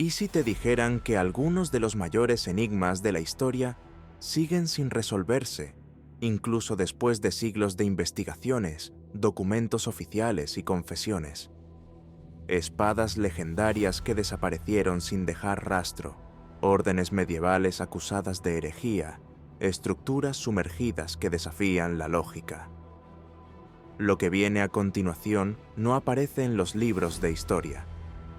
¿Y si te dijeran que algunos de los mayores enigmas de la historia siguen sin resolverse, incluso después de siglos de investigaciones, documentos oficiales y confesiones? Espadas legendarias que desaparecieron sin dejar rastro, órdenes medievales acusadas de herejía, estructuras sumergidas que desafían la lógica. Lo que viene a continuación no aparece en los libros de historia.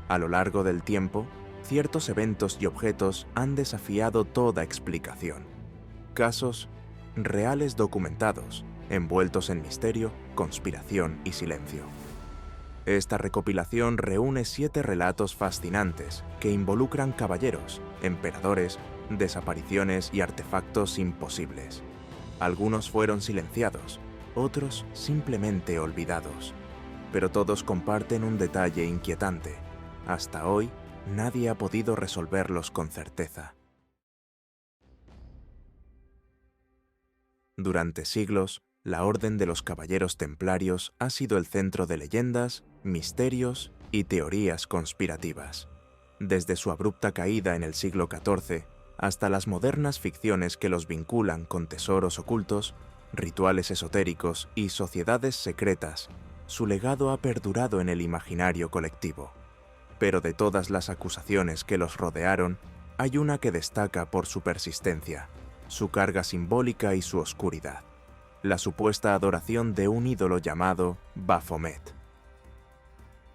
A lo largo del tiempo, ciertos eventos y objetos han desafiado toda explicación. Casos reales documentados, envueltos en misterio, conspiración y silencio. Esta recopilación reúne 7 relatos fascinantes que involucran caballeros, emperadores, desapariciones y artefactos imposibles. Algunos fueron silenciados, otros simplemente olvidados, pero todos comparten un detalle inquietante. Hasta hoy, nadie ha podido resolverlos con certeza. Durante siglos, la Orden de los Caballeros Templarios ha sido el centro de leyendas, misterios y teorías conspirativas. Desde su abrupta caída en el siglo XIV hasta las modernas ficciones que los vinculan con tesoros ocultos, rituales esotéricos y sociedades secretas, su legado ha perdurado en el imaginario colectivo. Pero de todas las acusaciones que los rodearon, hay una que destaca por su persistencia, su carga simbólica y su oscuridad: la supuesta adoración de un ídolo llamado Baphomet.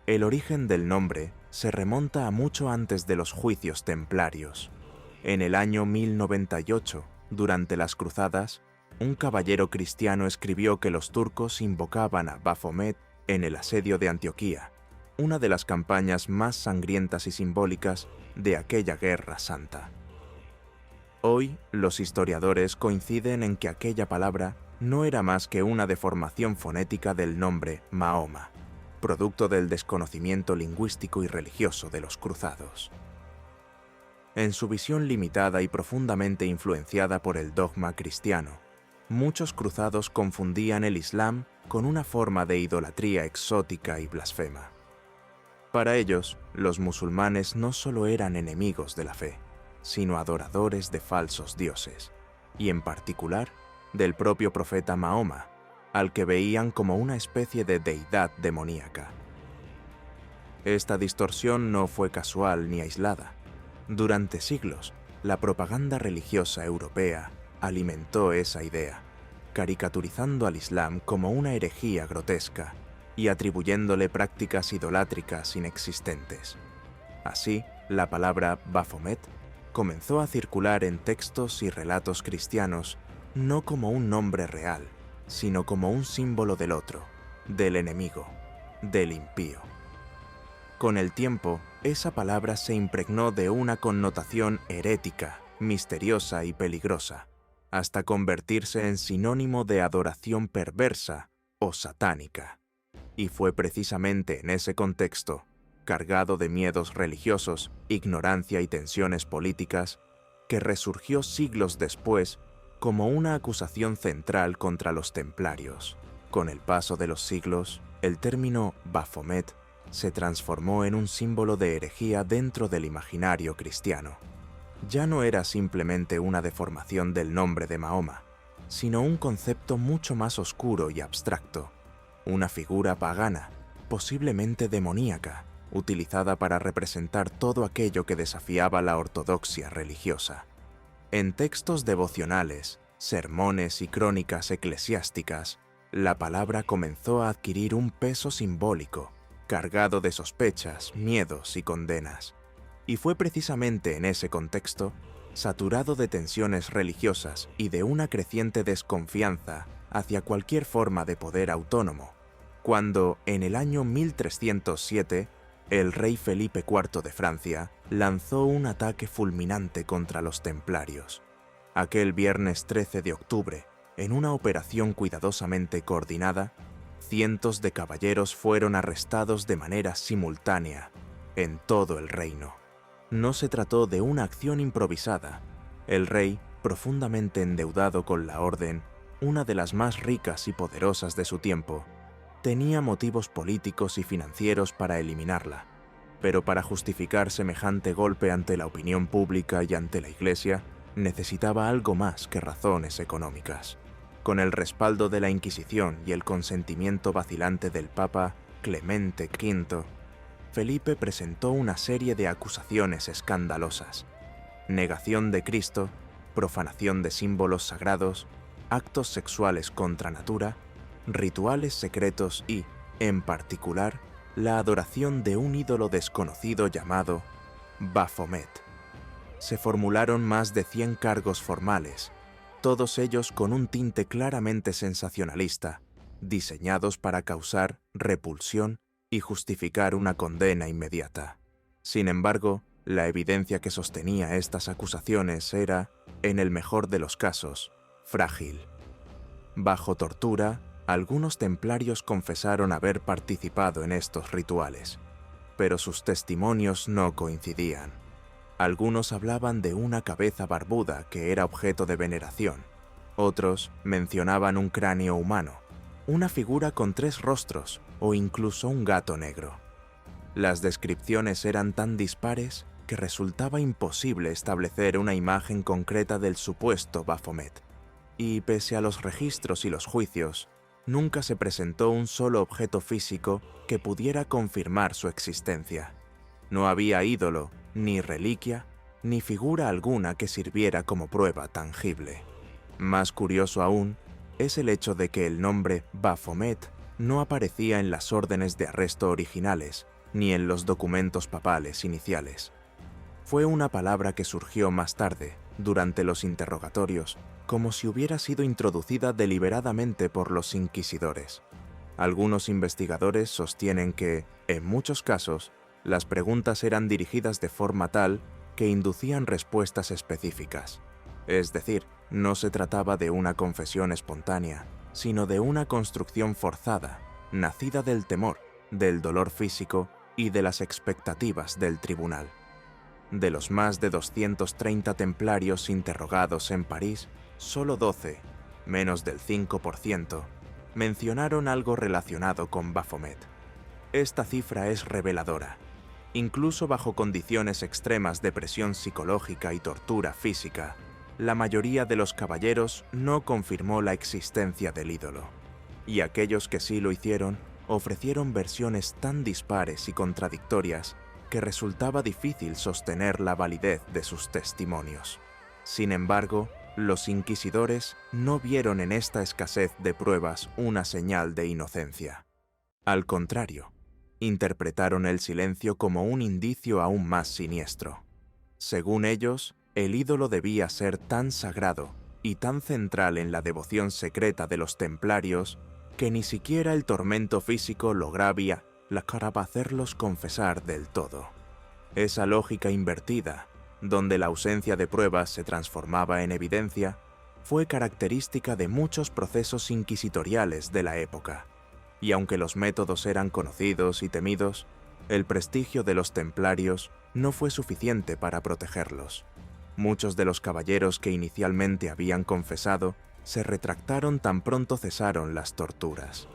El origen del nombre se remonta a mucho antes de los juicios templarios. En el año 1098, durante las cruzadas, un caballero cristiano escribió que los turcos invocaban a Baphomet en el asedio de Antioquía, una de las campañas más sangrientas y simbólicas de aquella guerra santa. Hoy, los historiadores coinciden en que aquella palabra no era más que una deformación fonética del nombre Mahoma, producto del desconocimiento lingüístico y religioso de los cruzados. En su visión limitada y profundamente influenciada por el dogma cristiano, muchos cruzados confundían el Islam con una forma de idolatría exótica y blasfema. Para ellos, los musulmanes no solo eran enemigos de la fe, sino adoradores de falsos dioses, y en particular del propio profeta Mahoma, al que veían como una especie de deidad demoníaca. Esta distorsión no fue casual ni aislada. Durante siglos, la propaganda religiosa europea alimentó esa idea, caricaturizando al Islam como una herejía grotesca y atribuyéndole prácticas idolátricas inexistentes. Así, la palabra Baphomet comenzó a circular en textos y relatos cristianos no como un nombre real, sino como un símbolo del otro, del enemigo, del impío. Con el tiempo, esa palabra se impregnó de una connotación herética, misteriosa y peligrosa, hasta convertirse en sinónimo de adoración perversa o satánica. Y fue precisamente en ese contexto, cargado de miedos religiosos, ignorancia y tensiones políticas, que resurgió siglos después como una acusación central contra los templarios. Con el paso de los siglos, el término Baphomet se transformó en un símbolo de herejía dentro del imaginario cristiano. Ya no era simplemente una deformación del nombre de Mahoma, sino un concepto mucho más oscuro y abstracto, una figura pagana, posiblemente demoníaca, utilizada para representar todo aquello que desafiaba la ortodoxia religiosa. En textos devocionales, sermones y crónicas eclesiásticas, la palabra comenzó a adquirir un peso simbólico, cargado de sospechas, miedos y condenas. Y fue precisamente en ese contexto, saturado de tensiones religiosas y de una creciente desconfianza hacia cualquier forma de poder autónomo, cuando, en el año 1307, el rey Felipe IV de Francia lanzó un ataque fulminante contra los templarios. Aquel viernes 13 de octubre, en una operación cuidadosamente coordinada, cientos de caballeros fueron arrestados de manera simultánea en todo el reino. No se trató de una acción improvisada. El rey, profundamente endeudado con la orden, una de las más ricas y poderosas de su tiempo, tenía motivos políticos y financieros para eliminarla. Pero para justificar semejante golpe ante la opinión pública y ante la Iglesia, necesitaba algo más que razones económicas. Con el respaldo de la Inquisición y el consentimiento vacilante del Papa Clemente V, Felipe presentó una serie de acusaciones escandalosas: negación de Cristo, profanación de símbolos sagrados, actos sexuales contra natura, rituales secretos y, en particular, la adoración de un ídolo desconocido llamado Baphomet. Se formularon más de 100 cargos formales, todos ellos con un tinte claramente sensacionalista, diseñados para causar repulsión y justificar una condena inmediata. Sin embargo, la evidencia que sostenía estas acusaciones era, en el mejor de los casos, frágil. Bajo tortura, algunos templarios confesaron haber participado en estos rituales, pero sus testimonios no coincidían. Algunos hablaban de una cabeza barbuda que era objeto de veneración. Otros mencionaban un cráneo humano, una figura con 3 rostros o incluso un gato negro. Las descripciones eran tan dispares que resultaba imposible establecer una imagen concreta del supuesto Baphomet. Y pese a los registros y los juicios, nunca se presentó un solo objeto físico que pudiera confirmar su existencia. No había ídolo, ni reliquia, ni figura alguna que sirviera como prueba tangible. Más curioso aún es el hecho de que el nombre Baphomet no aparecía en las órdenes de arresto originales, ni en los documentos papales iniciales. Fue una palabra que surgió más tarde, durante los interrogatorios, como si hubiera sido introducida deliberadamente por los inquisidores. Algunos investigadores sostienen que, en muchos casos, las preguntas eran dirigidas de forma tal que inducían respuestas específicas. Es decir, no se trataba de una confesión espontánea, sino de una construcción forzada, nacida del temor, del dolor físico y de las expectativas del tribunal. De los más de 230 templarios interrogados en París, solo 12, menos del 5%, mencionaron algo relacionado con Baphomet. Esta cifra es reveladora. Incluso bajo condiciones extremas de presión psicológica y tortura física, la mayoría de los caballeros no confirmó la existencia del ídolo, y aquellos que sí lo hicieron ofrecieron versiones tan dispares y contradictorias que resultaba difícil sostener la validez de sus testimonios. Sin embargo, los inquisidores no vieron en esta escasez de pruebas una señal de inocencia. Al contrario, interpretaron el silencio como un indicio aún más siniestro. Según ellos, el ídolo debía ser tan sagrado y tan central en la devoción secreta de los templarios que ni siquiera el tormento físico lograba hacerlos confesar del todo. Esa lógica invertida, donde la ausencia de pruebas se transformaba en evidencia, fue característica de muchos procesos inquisitoriales de la época. Y aunque los métodos eran conocidos y temidos, el prestigio de los templarios no fue suficiente para protegerlos. Muchos de los caballeros que inicialmente habían confesado se retractaron tan pronto cesaron las torturas.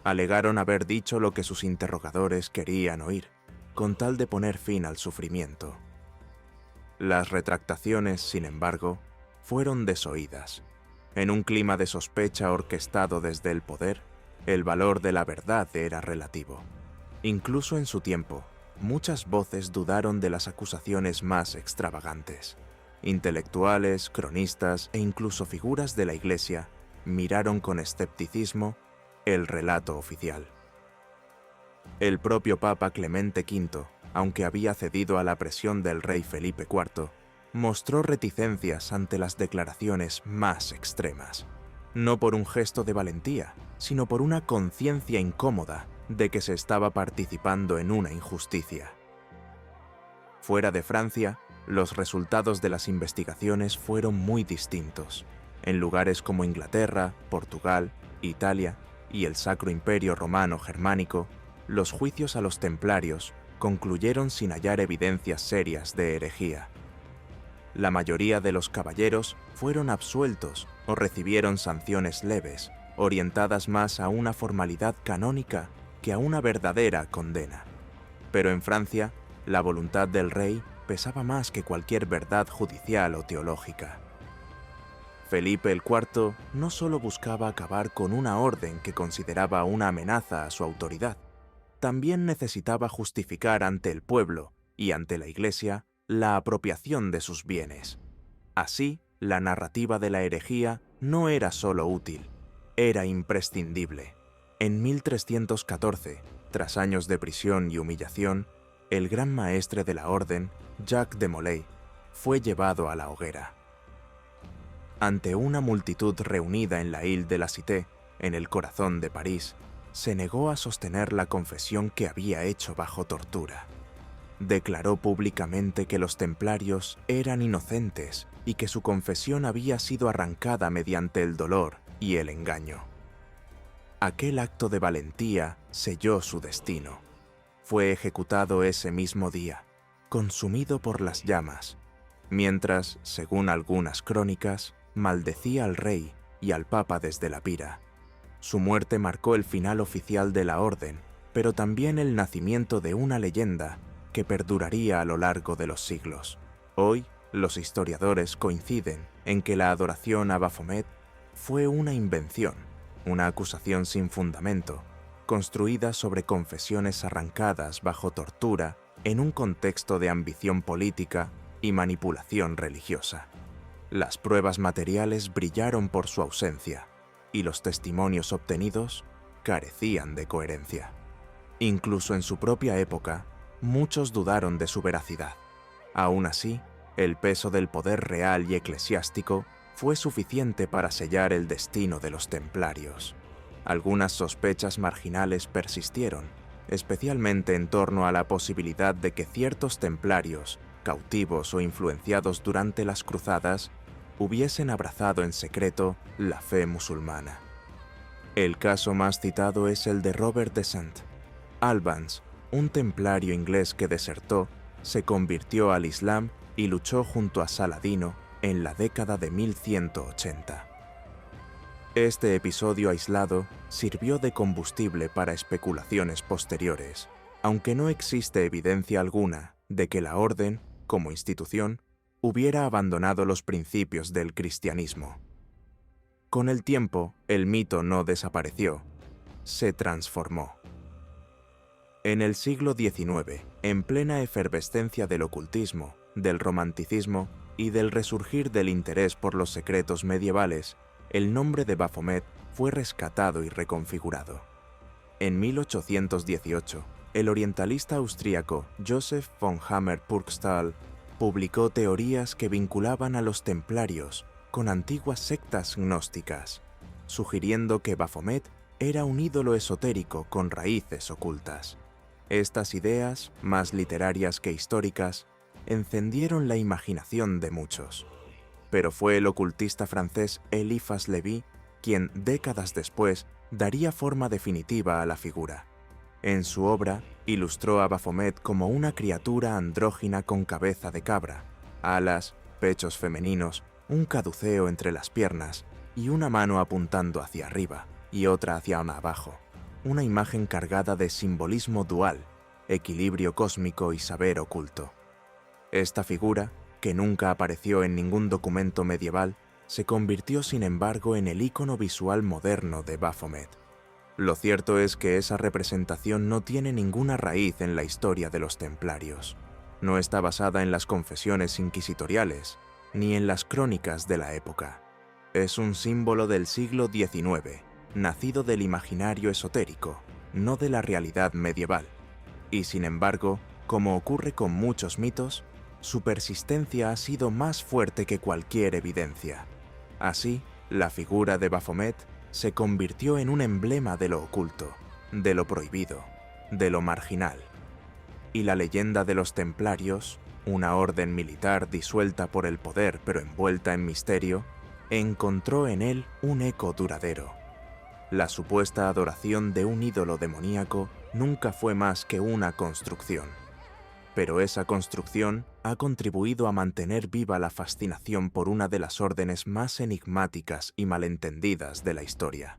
Alegaron haber dicho lo que sus interrogadores querían oír, con tal de poner fin al sufrimiento. Las retractaciones, sin embargo, fueron desoídas. En un clima de sospecha orquestado desde el poder, el valor de la verdad era relativo. Incluso en su tiempo, muchas voces dudaron de las acusaciones más extravagantes. Intelectuales, cronistas e incluso figuras de la Iglesia miraron con escepticismo el relato oficial. El propio Papa Clemente V, aunque había cedido a la presión del rey Felipe IV, mostró reticencias ante las declaraciones más extremas, no por un gesto de valentía, sino por una conciencia incómoda de que se estaba participando en una injusticia. Fuera de Francia, los resultados de las investigaciones fueron muy distintos. En lugares como Inglaterra, Portugal, Italia y el Sacro Imperio Romano Germánico, los juicios a los templarios concluyeron sin hallar evidencias serias de herejía. La mayoría de los caballeros fueron absueltos o recibieron sanciones leves, orientadas más a una formalidad canónica que a una verdadera condena. Pero en Francia, La voluntad del rey pesaba más que cualquier verdad judicial o teológica. Felipe el IV no solo buscaba acabar con una orden que consideraba una amenaza a su autoridad, también necesitaba justificar ante el pueblo y ante la Iglesia la apropiación de sus bienes. Así, la narrativa de la herejía no era solo útil, era imprescindible. En 1314, tras años de prisión y humillación, el gran maestre de la orden, Jacques de Molay, fue llevado a la hoguera. Ante una multitud reunida en la Ile de la Cité, en el corazón de París, se negó a sostener la confesión que había hecho bajo tortura. Declaró públicamente que los templarios eran inocentes y que su confesión había sido arrancada mediante el dolor y el engaño. Aquel acto de valentía selló su destino. Fue ejecutado ese mismo día, consumido por las llamas, mientras, según algunas crónicas, maldecía al rey y al papa desde la pira. Su muerte marcó el final oficial de la orden, pero también el nacimiento de una leyenda que perduraría a lo largo de los siglos. Hoy, los historiadores coinciden en que la adoración a Baphomet fue una invención, una acusación sin fundamento, construida sobre confesiones arrancadas bajo tortura en un contexto de ambición política y manipulación religiosa. Las pruebas materiales brillaron por su ausencia, y los testimonios obtenidos carecían de coherencia. Incluso en su propia época, muchos dudaron de su veracidad. Aún así, el peso del poder real y eclesiástico fue suficiente para sellar el destino de los templarios. Algunas sospechas marginales persistieron, especialmente en torno a la posibilidad de que ciertos templarios, cautivos o influenciados durante las cruzadas, hubiesen abrazado en secreto la fe musulmana. El caso más citado es el de Robert de St. Albans, un templario inglés que desertó, se convirtió al Islam y luchó junto a Saladino en la década de 1180. Este episodio aislado sirvió de combustible para especulaciones posteriores, aunque no existe evidencia alguna de que la orden, como institución, hubiera abandonado los principios del cristianismo. Con el tiempo, el mito no desapareció, se transformó. En el siglo XIX, en plena efervescencia del ocultismo, del romanticismo y del resurgir del interés por los secretos medievales, el nombre de Baphomet fue rescatado y reconfigurado. En 1818, el orientalista austríaco Joseph von Hammer-Purgstall publicó teorías que vinculaban a los templarios con antiguas sectas gnósticas, sugiriendo que Baphomet era un ídolo esotérico con raíces ocultas. Estas ideas, más literarias que históricas, encendieron la imaginación de muchos. Pero fue el ocultista francés Eliphas Lévy quien, décadas después, daría forma definitiva a la figura. En su obra, ilustró a Baphomet como una criatura andrógina con cabeza de cabra, alas, pechos femeninos, un caduceo entre las piernas y una mano apuntando hacia arriba y otra hacia abajo. Una imagen cargada de simbolismo dual, equilibrio cósmico y saber oculto. Esta figura, que nunca apareció en ningún documento medieval, se convirtió sin embargo en el ícono visual moderno de Baphomet. Lo cierto es que esa representación no tiene ninguna raíz en la historia de los templarios. No está basada en las confesiones inquisitoriales, ni en las crónicas de la época. Es un símbolo del siglo XIX, nacido del imaginario esotérico, no de la realidad medieval. Y sin embargo, como ocurre con muchos mitos, su persistencia ha sido más fuerte que cualquier evidencia. Así, la figura de Baphomet se convirtió en un emblema de lo oculto, de lo prohibido, de lo marginal. Y la leyenda de los templarios, una orden militar disuelta por el poder pero envuelta en misterio, encontró en él un eco duradero. La supuesta adoración de un ídolo demoníaco nunca fue más que una construcción. Pero esa construcción ha contribuido a mantener viva la fascinación por una de las órdenes más enigmáticas y malentendidas de la historia.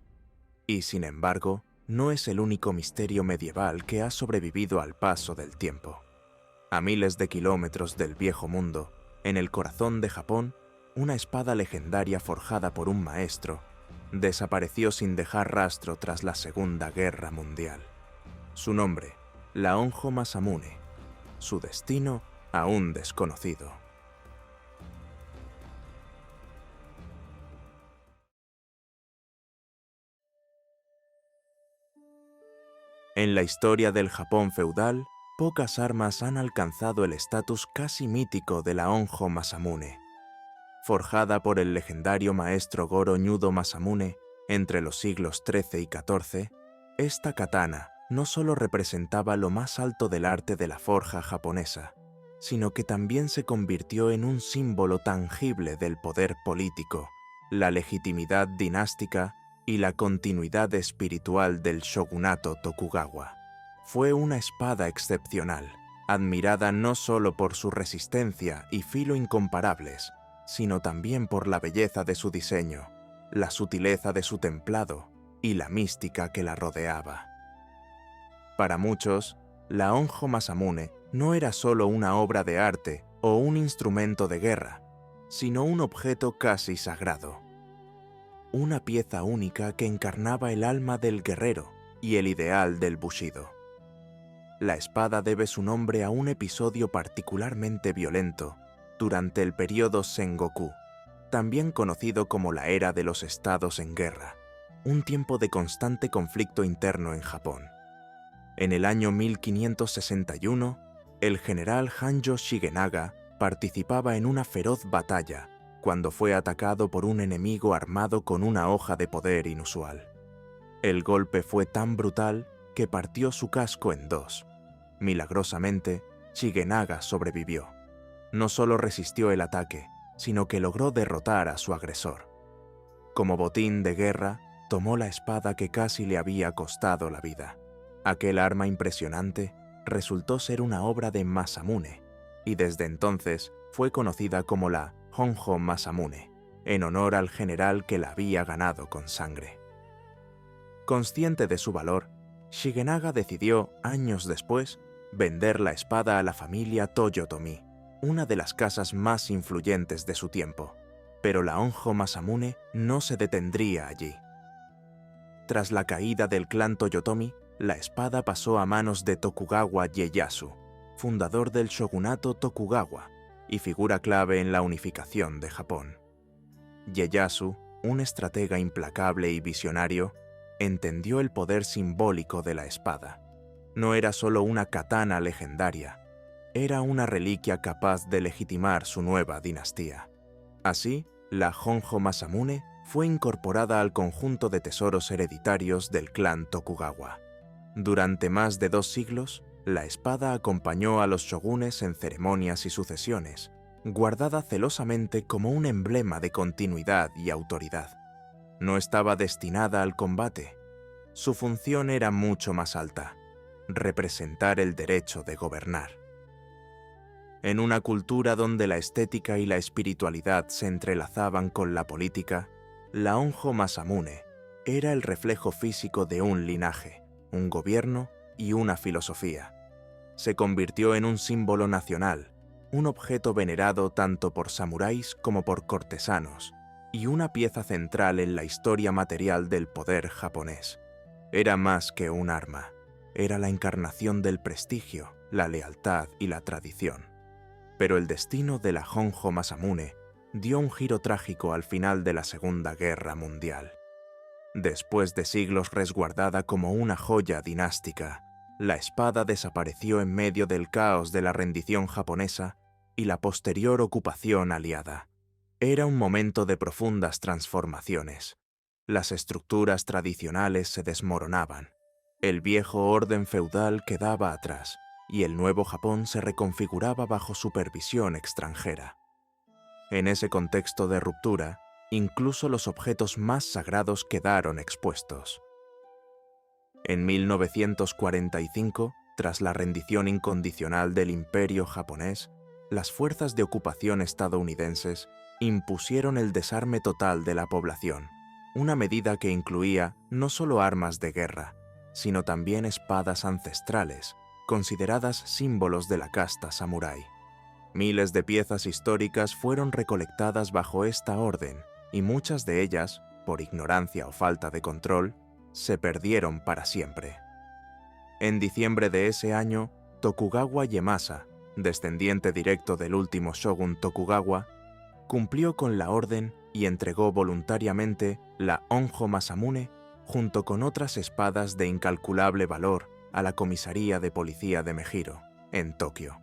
Y sin embargo, no es el único misterio medieval que ha sobrevivido al paso del tiempo. A miles de kilómetros del viejo mundo, en el corazón de Japón, una espada legendaria forjada por un maestro desapareció sin dejar rastro tras la Segunda Guerra Mundial. Su nombre, la Honjo Masamune. Su destino, aún desconocido. En la historia del Japón feudal, pocas armas han alcanzado el estatus casi mítico de la Honjo Masamune. Forjada por el legendario maestro Goro Nyudo Masamune entre los siglos XIII y XIV, esta katana no solo representaba lo más alto del arte de la forja japonesa, sino que también se convirtió en un símbolo tangible del poder político, la legitimidad dinástica y la continuidad espiritual del shogunato Tokugawa. Fue una espada excepcional, admirada no solo por su resistencia y filo incomparables, sino también por la belleza de su diseño, la sutileza de su templado y la mística que la rodeaba. Para muchos, la Honjo Masamune no era solo una obra de arte o un instrumento de guerra, sino un objeto casi sagrado. Una pieza única que encarnaba el alma del guerrero y el ideal del bushido. La espada debe su nombre a un episodio particularmente violento durante el periodo Sengoku, también conocido como la Era de los Estados en Guerra, un tiempo de constante conflicto interno en Japón. En el año 1561, el general Hanjo Shigenaga participaba en una feroz batalla cuando fue atacado por un enemigo armado con una hoja de poder inusual. El golpe fue tan brutal que partió su casco en dos. Milagrosamente, Shigenaga sobrevivió. No solo resistió el ataque, sino que logró derrotar a su agresor. Como botín de guerra, tomó la espada que casi le había costado la vida. Aquel arma impresionante resultó ser una obra de Masamune, y desde entonces fue conocida como la Honjo Masamune, en honor al general que la había ganado con sangre. Consciente de su valor, Shigenaga decidió, años después, vender la espada a la familia Toyotomi, una de las casas más influyentes de su tiempo, pero la Honjo Masamune no se detendría allí. Tras la caída del clan Toyotomi, la espada pasó a manos de Tokugawa Ieyasu, fundador del shogunato Tokugawa y figura clave en la unificación de Japón. Ieyasu, un estratega implacable y visionario, entendió el poder simbólico de la espada. No era solo una katana legendaria, era una reliquia capaz de legitimar su nueva dinastía. Así, la Honjo Masamune fue incorporada al conjunto de tesoros hereditarios del clan Tokugawa. Durante más de 2 siglos, la espada acompañó a los shogunes en ceremonias y sucesiones, guardada celosamente como un emblema de continuidad y autoridad. No estaba destinada al combate. Su función era mucho más alta: representar el derecho de gobernar. En una cultura donde la estética y la espiritualidad se entrelazaban con la política, la Honjo Masamune era el reflejo físico de un linaje, un gobierno y una filosofía. Se convirtió en un símbolo nacional, un objeto venerado tanto por samuráis como por cortesanos, y una pieza central en la historia material del poder japonés. Era más que un arma, era la encarnación del prestigio, la lealtad y la tradición. Pero el destino de la Honjo Masamune dio un giro trágico al final de la Segunda Guerra Mundial. Después de siglos resguardada como una joya dinástica, la espada desapareció en medio del caos de la rendición japonesa y la posterior ocupación aliada. Era un momento de profundas transformaciones. Las estructuras tradicionales se desmoronaban. El viejo orden feudal quedaba atrás y el nuevo Japón se reconfiguraba bajo supervisión extranjera. En ese contexto de ruptura, incluso los objetos más sagrados quedaron expuestos. En 1945, tras la rendición incondicional del Imperio japonés, las fuerzas de ocupación estadounidenses impusieron el desarme total de la población, una medida que incluía no solo armas de guerra, sino también espadas ancestrales, consideradas símbolos de la casta samurái. Miles de piezas históricas fueron recolectadas bajo esta orden y muchas de ellas, por ignorancia o falta de control, se perdieron para siempre. En diciembre de ese año, Tokugawa Ieyasu, descendiente directo del último shogun Tokugawa, cumplió con la orden y entregó voluntariamente la Honjo Masamune junto con otras espadas de incalculable valor a la comisaría de policía de Mejiro, en Tokio.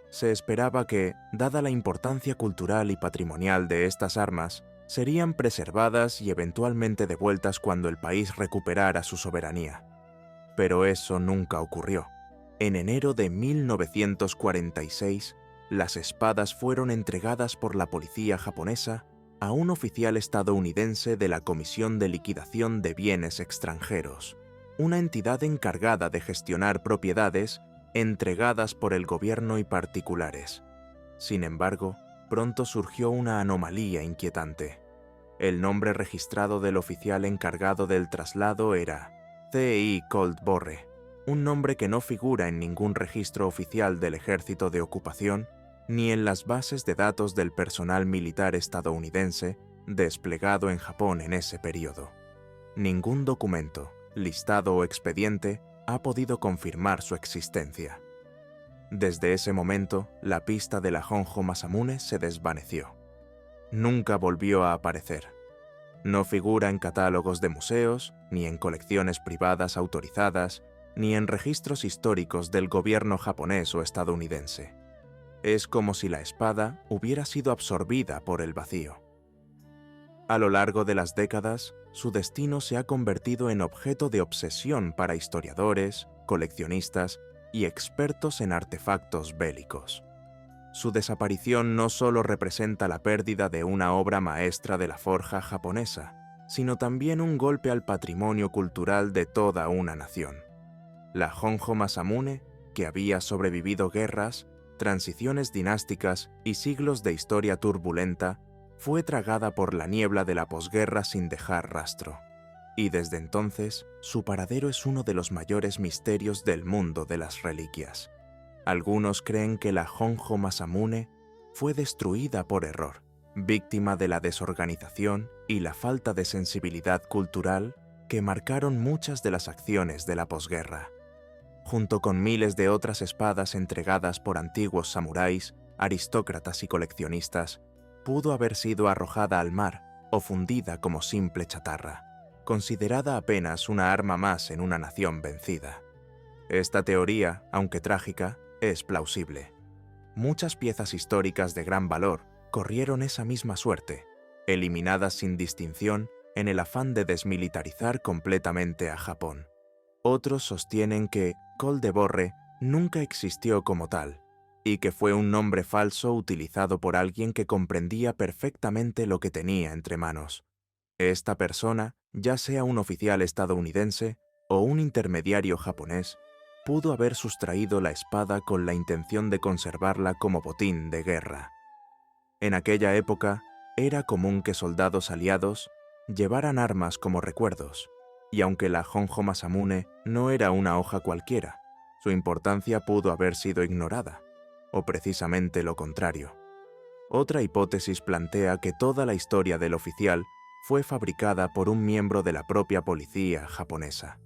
Se esperaba que, dada la importancia cultural y patrimonial de estas armas, serían preservadas y eventualmente devueltas cuando el país recuperara su soberanía. Pero eso nunca ocurrió. En enero de 1946, las espadas fueron entregadas por la policía japonesa a un oficial estadounidense de la Comisión de Liquidación de Bienes Extranjeros, una entidad encargada de gestionar propiedades entregadas por el gobierno y particulares. Sin embargo, pronto surgió una anomalía inquietante. El nombre registrado del oficial encargado del traslado era C.I. Cold-Borre, un nombre que no figura en ningún registro oficial del Ejército de Ocupación ni en las bases de datos del personal militar estadounidense desplegado en Japón en ese periodo. Ningún documento, listado o expediente ha podido confirmar su existencia. Desde ese momento, la pista de la Honjo Masamune se desvaneció. Nunca volvió a aparecer. No figura en catálogos de museos, ni en colecciones privadas autorizadas, ni en registros históricos del gobierno japonés o estadounidense. Es como si la espada hubiera sido absorbida por el vacío. A lo largo de las décadas, su destino se ha convertido en objeto de obsesión para historiadores, coleccionistas y expertos en artefactos bélicos. Su desaparición no solo representa la pérdida de una obra maestra de la forja japonesa, sino también un golpe al patrimonio cultural de toda una nación. La Honjo Masamune, que había sobrevivido guerras, transiciones dinásticas y siglos de historia turbulenta, fue tragada por la niebla de la posguerra sin dejar rastro. Y desde entonces, su paradero es uno de los mayores misterios del mundo de las reliquias. Algunos creen que la Honjo Masamune fue destruida por error, víctima de la desorganización y la falta de sensibilidad cultural que marcaron muchas de las acciones de la posguerra. Junto con miles de otras espadas entregadas por antiguos samuráis, aristócratas y coleccionistas, pudo haber sido arrojada al mar o fundida como simple chatarra, considerada apenas una arma más en una nación vencida. Esta teoría, aunque trágica, es plausible. Muchas piezas históricas de gran valor corrieron esa misma suerte, eliminadas sin distinción en el afán de desmilitarizar completamente a Japón. Otros sostienen que Cold-Borre nunca existió como tal, y que fue un nombre falso utilizado por alguien que comprendía perfectamente lo que tenía entre manos. Esta persona, ya sea un oficial estadounidense o un intermediario japonés, pudo haber sustraído la espada con la intención de conservarla como botín de guerra. En aquella época, era común que soldados aliados llevaran armas como recuerdos, y aunque la Honjo Masamune no era una hoja cualquiera, su importancia pudo haber sido ignorada, o precisamente lo contrario. Otra hipótesis plantea que toda la historia del oficial fue fabricada por un miembro de la propia policía japonesa.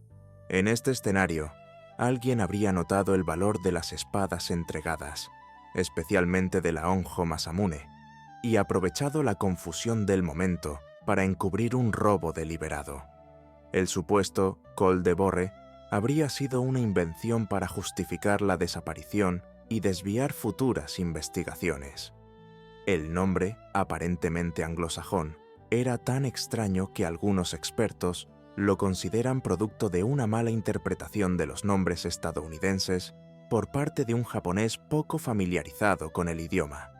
En este escenario, alguien habría notado el valor de las espadas entregadas, especialmente de la Honjo Masamune, y aprovechado la confusión del momento para encubrir un robo deliberado. El supuesto Cold-Borre habría sido una invención para justificar la desaparición y desviar futuras investigaciones. El nombre, aparentemente anglosajón, era tan extraño que algunos expertos lo consideran producto de una mala interpretación de los nombres estadounidenses por parte de un japonés poco familiarizado con el idioma.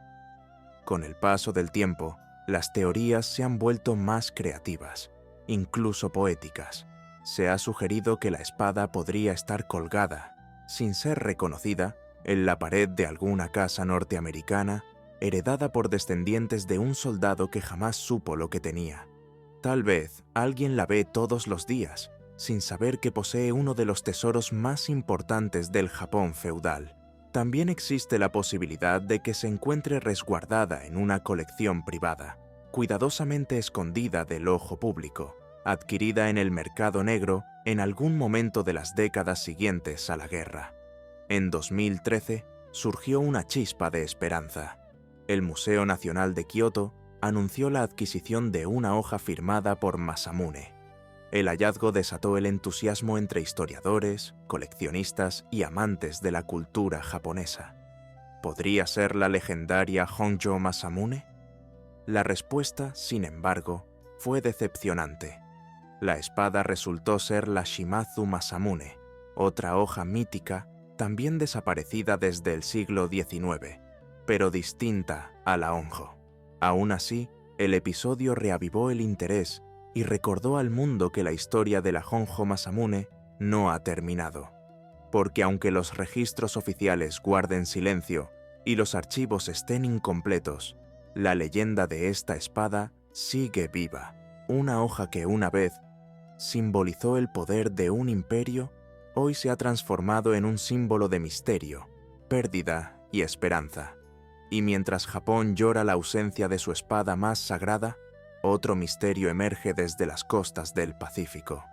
Con el paso del tiempo, las teorías se han vuelto más creativas, incluso poéticas. Se ha sugerido que la espada podría estar colgada, sin ser reconocida, en la pared de alguna casa norteamericana, heredada por descendientes de un soldado que jamás supo lo que tenía. Tal vez alguien la ve todos los días, sin saber que posee uno de los tesoros más importantes del Japón feudal. También existe la posibilidad de que se encuentre resguardada en una colección privada, cuidadosamente escondida del ojo público, adquirida en el mercado negro en algún momento de las décadas siguientes a la guerra. En 2013 surgió una chispa de esperanza. El Museo Nacional de Kioto anunció la adquisición de una hoja firmada por Masamune. El hallazgo desató el entusiasmo entre historiadores, coleccionistas y amantes de la cultura japonesa. ¿Podría ser la legendaria Honjo Masamune? La respuesta, sin embargo, fue decepcionante. La espada resultó ser la Shimazu Masamune, otra hoja mítica también desaparecida desde el siglo XIX, pero distinta a la Honjo. Aún así, el episodio reavivó el interés y recordó al mundo que la historia de la Honjo Masamune no ha terminado. Porque aunque los registros oficiales guarden silencio y los archivos estén incompletos, la leyenda de esta espada sigue viva. Una hoja que una vez simbolizó el poder de un imperio, hoy se ha transformado en un símbolo de misterio, pérdida y esperanza. Y mientras Japón llora la ausencia de su espada más sagrada, otro misterio emerge desde las costas del Pacífico.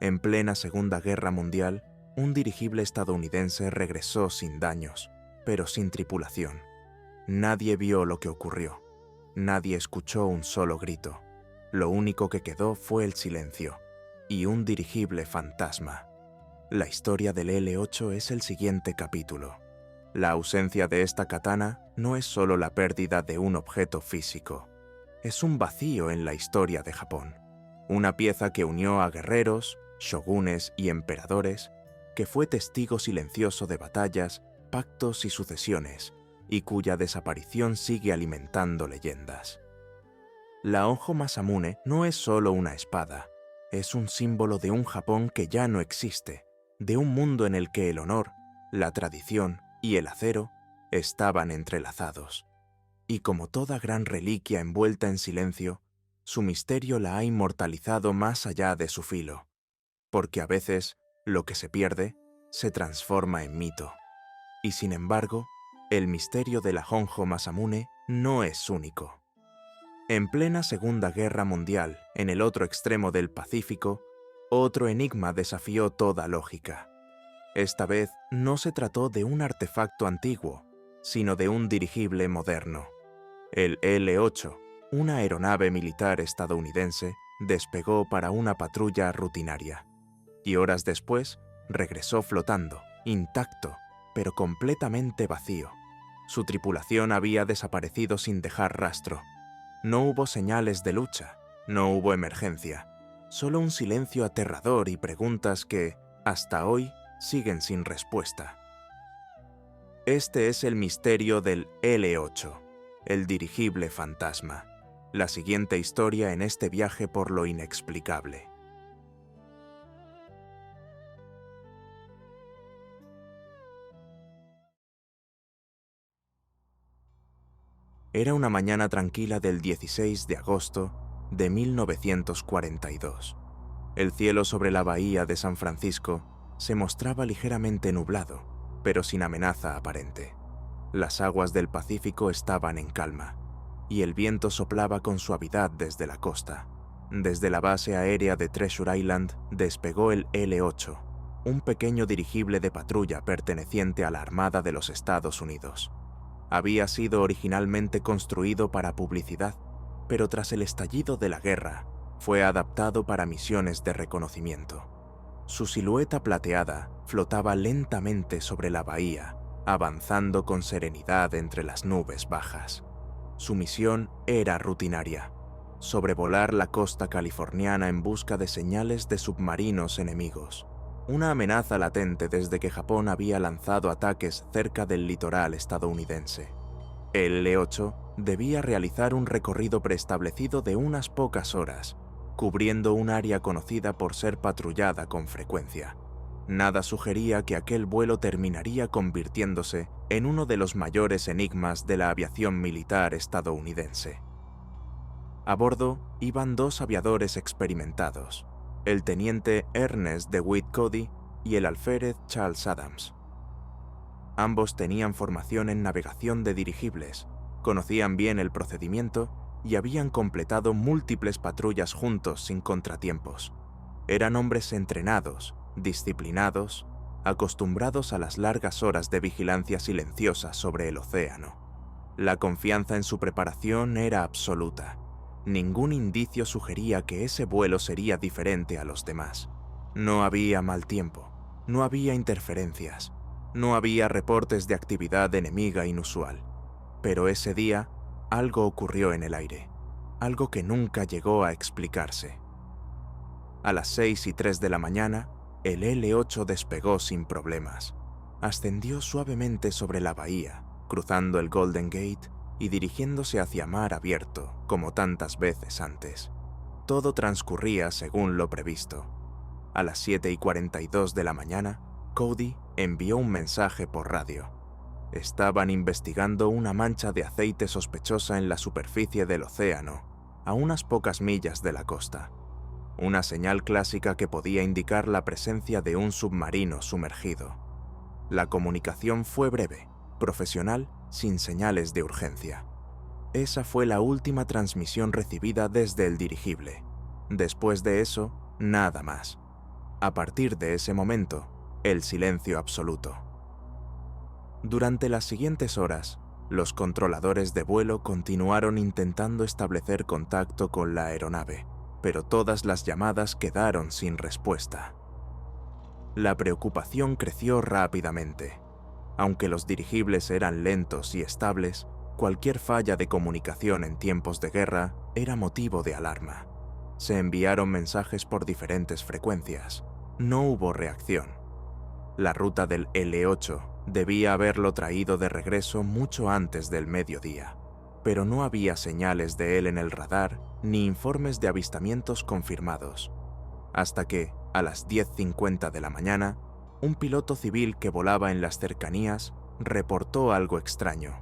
En plena Segunda Guerra Mundial, un dirigible estadounidense regresó sin daños, pero sin tripulación. Nadie vio lo que ocurrió. Nadie escuchó un solo grito. Lo único que quedó fue el silencio y un dirigible fantasma. La historia del L-8 es el siguiente capítulo. La ausencia de esta katana no es solo la pérdida de un objeto físico. Es un vacío en la historia de Japón. Una pieza que unió a guerreros, shogunes y emperadores, que fue testigo silencioso de batallas, pactos y sucesiones, y cuya desaparición sigue alimentando leyendas. La Honjo Masamune no es solo una espada, es un símbolo de un Japón que ya no existe, de un mundo en el que el honor, la tradición y el acero estaban entrelazados. Y como toda gran reliquia envuelta en silencio, su misterio la ha inmortalizado más allá de su filo, porque a veces lo que se pierde se transforma en mito. Y sin embargo, el misterio de la Honjo Masamune no es único. En plena Segunda Guerra Mundial, en el otro extremo del Pacífico, otro enigma desafió toda lógica. Esta vez no se trató de un artefacto antiguo, sino de un dirigible moderno. El L-8, una aeronave militar estadounidense, despegó para una patrulla rutinaria, y horas después regresó flotando, intacto, pero completamente vacío. Su tripulación había desaparecido sin dejar rastro. No hubo señales de lucha, no hubo emergencia, solo un silencio aterrador y preguntas que, hasta hoy, siguen sin respuesta. Este es el misterio del L-8, el dirigible fantasma. La siguiente historia en este viaje por lo inexplicable. Era una mañana tranquila del 16 de agosto de 1942. El cielo sobre la bahía de San Francisco se mostraba ligeramente nublado, pero sin amenaza aparente. Las aguas del Pacífico estaban en calma, y el viento soplaba con suavidad desde la costa. Desde la base aérea de Treasure Island despegó el L-8, un pequeño dirigible de patrulla perteneciente a la Armada de los Estados Unidos. Había sido originalmente construido para publicidad, pero tras el estallido de la guerra, fue adaptado para misiones de reconocimiento. Su silueta plateada flotaba lentamente sobre la bahía, avanzando con serenidad entre las nubes bajas. Su misión era rutinaria: sobrevolar la costa californiana en busca de señales de submarinos enemigos, una amenaza latente desde que Japón había lanzado ataques cerca del litoral estadounidense. El L-8 debía realizar un recorrido preestablecido de unas pocas horas, cubriendo un área conocida por ser patrullada con frecuencia. Nada sugería que aquel vuelo terminaría convirtiéndose en uno de los mayores enigmas de la aviación militar estadounidense. A bordo iban dos aviadores experimentados, el teniente Ernest DeWitt Cody y el alférez Charles Adams. Ambos tenían formación en navegación de dirigibles, conocían bien el procedimiento y habían completado múltiples patrullas juntos sin contratiempos. Eran hombres entrenados, disciplinados, acostumbrados a las largas horas de vigilancia silenciosa sobre el océano. La confianza en su preparación era absoluta. Ningún indicio sugería que ese vuelo sería diferente a los demás. No había mal tiempo, no había interferencias, no había reportes de actividad enemiga inusual. Pero ese día, algo ocurrió en el aire, algo que nunca llegó a explicarse. A las 6:03 de la mañana, el L-8 despegó sin problemas. Ascendió suavemente sobre la bahía, cruzando el Golden Gate y dirigiéndose hacia mar abierto, como tantas veces antes. Todo transcurría según lo previsto. A las 7:42 de la mañana, Cody envió un mensaje por radio. Estaban investigando una mancha de aceite sospechosa en la superficie del océano, a unas pocas millas de la costa. Una señal clásica que podía indicar la presencia de un submarino sumergido. La comunicación fue breve, profesional, sin señales de urgencia. Esa fue la última transmisión recibida desde el dirigible. Después de eso, nada más. A partir de ese momento, el silencio absoluto. Durante las siguientes horas, los controladores de vuelo continuaron intentando establecer contacto con la aeronave, pero todas las llamadas quedaron sin respuesta. La preocupación creció rápidamente. Aunque los dirigibles eran lentos y estables, cualquier falla de comunicación en tiempos de guerra era motivo de alarma. Se enviaron mensajes por diferentes frecuencias. No hubo reacción. La ruta del L-8 debía haberlo traído de regreso mucho antes del mediodía, pero no había señales de él en el radar ni informes de avistamientos confirmados. Hasta que, a las 10:50 de la mañana, un piloto civil que volaba en las cercanías reportó algo extraño.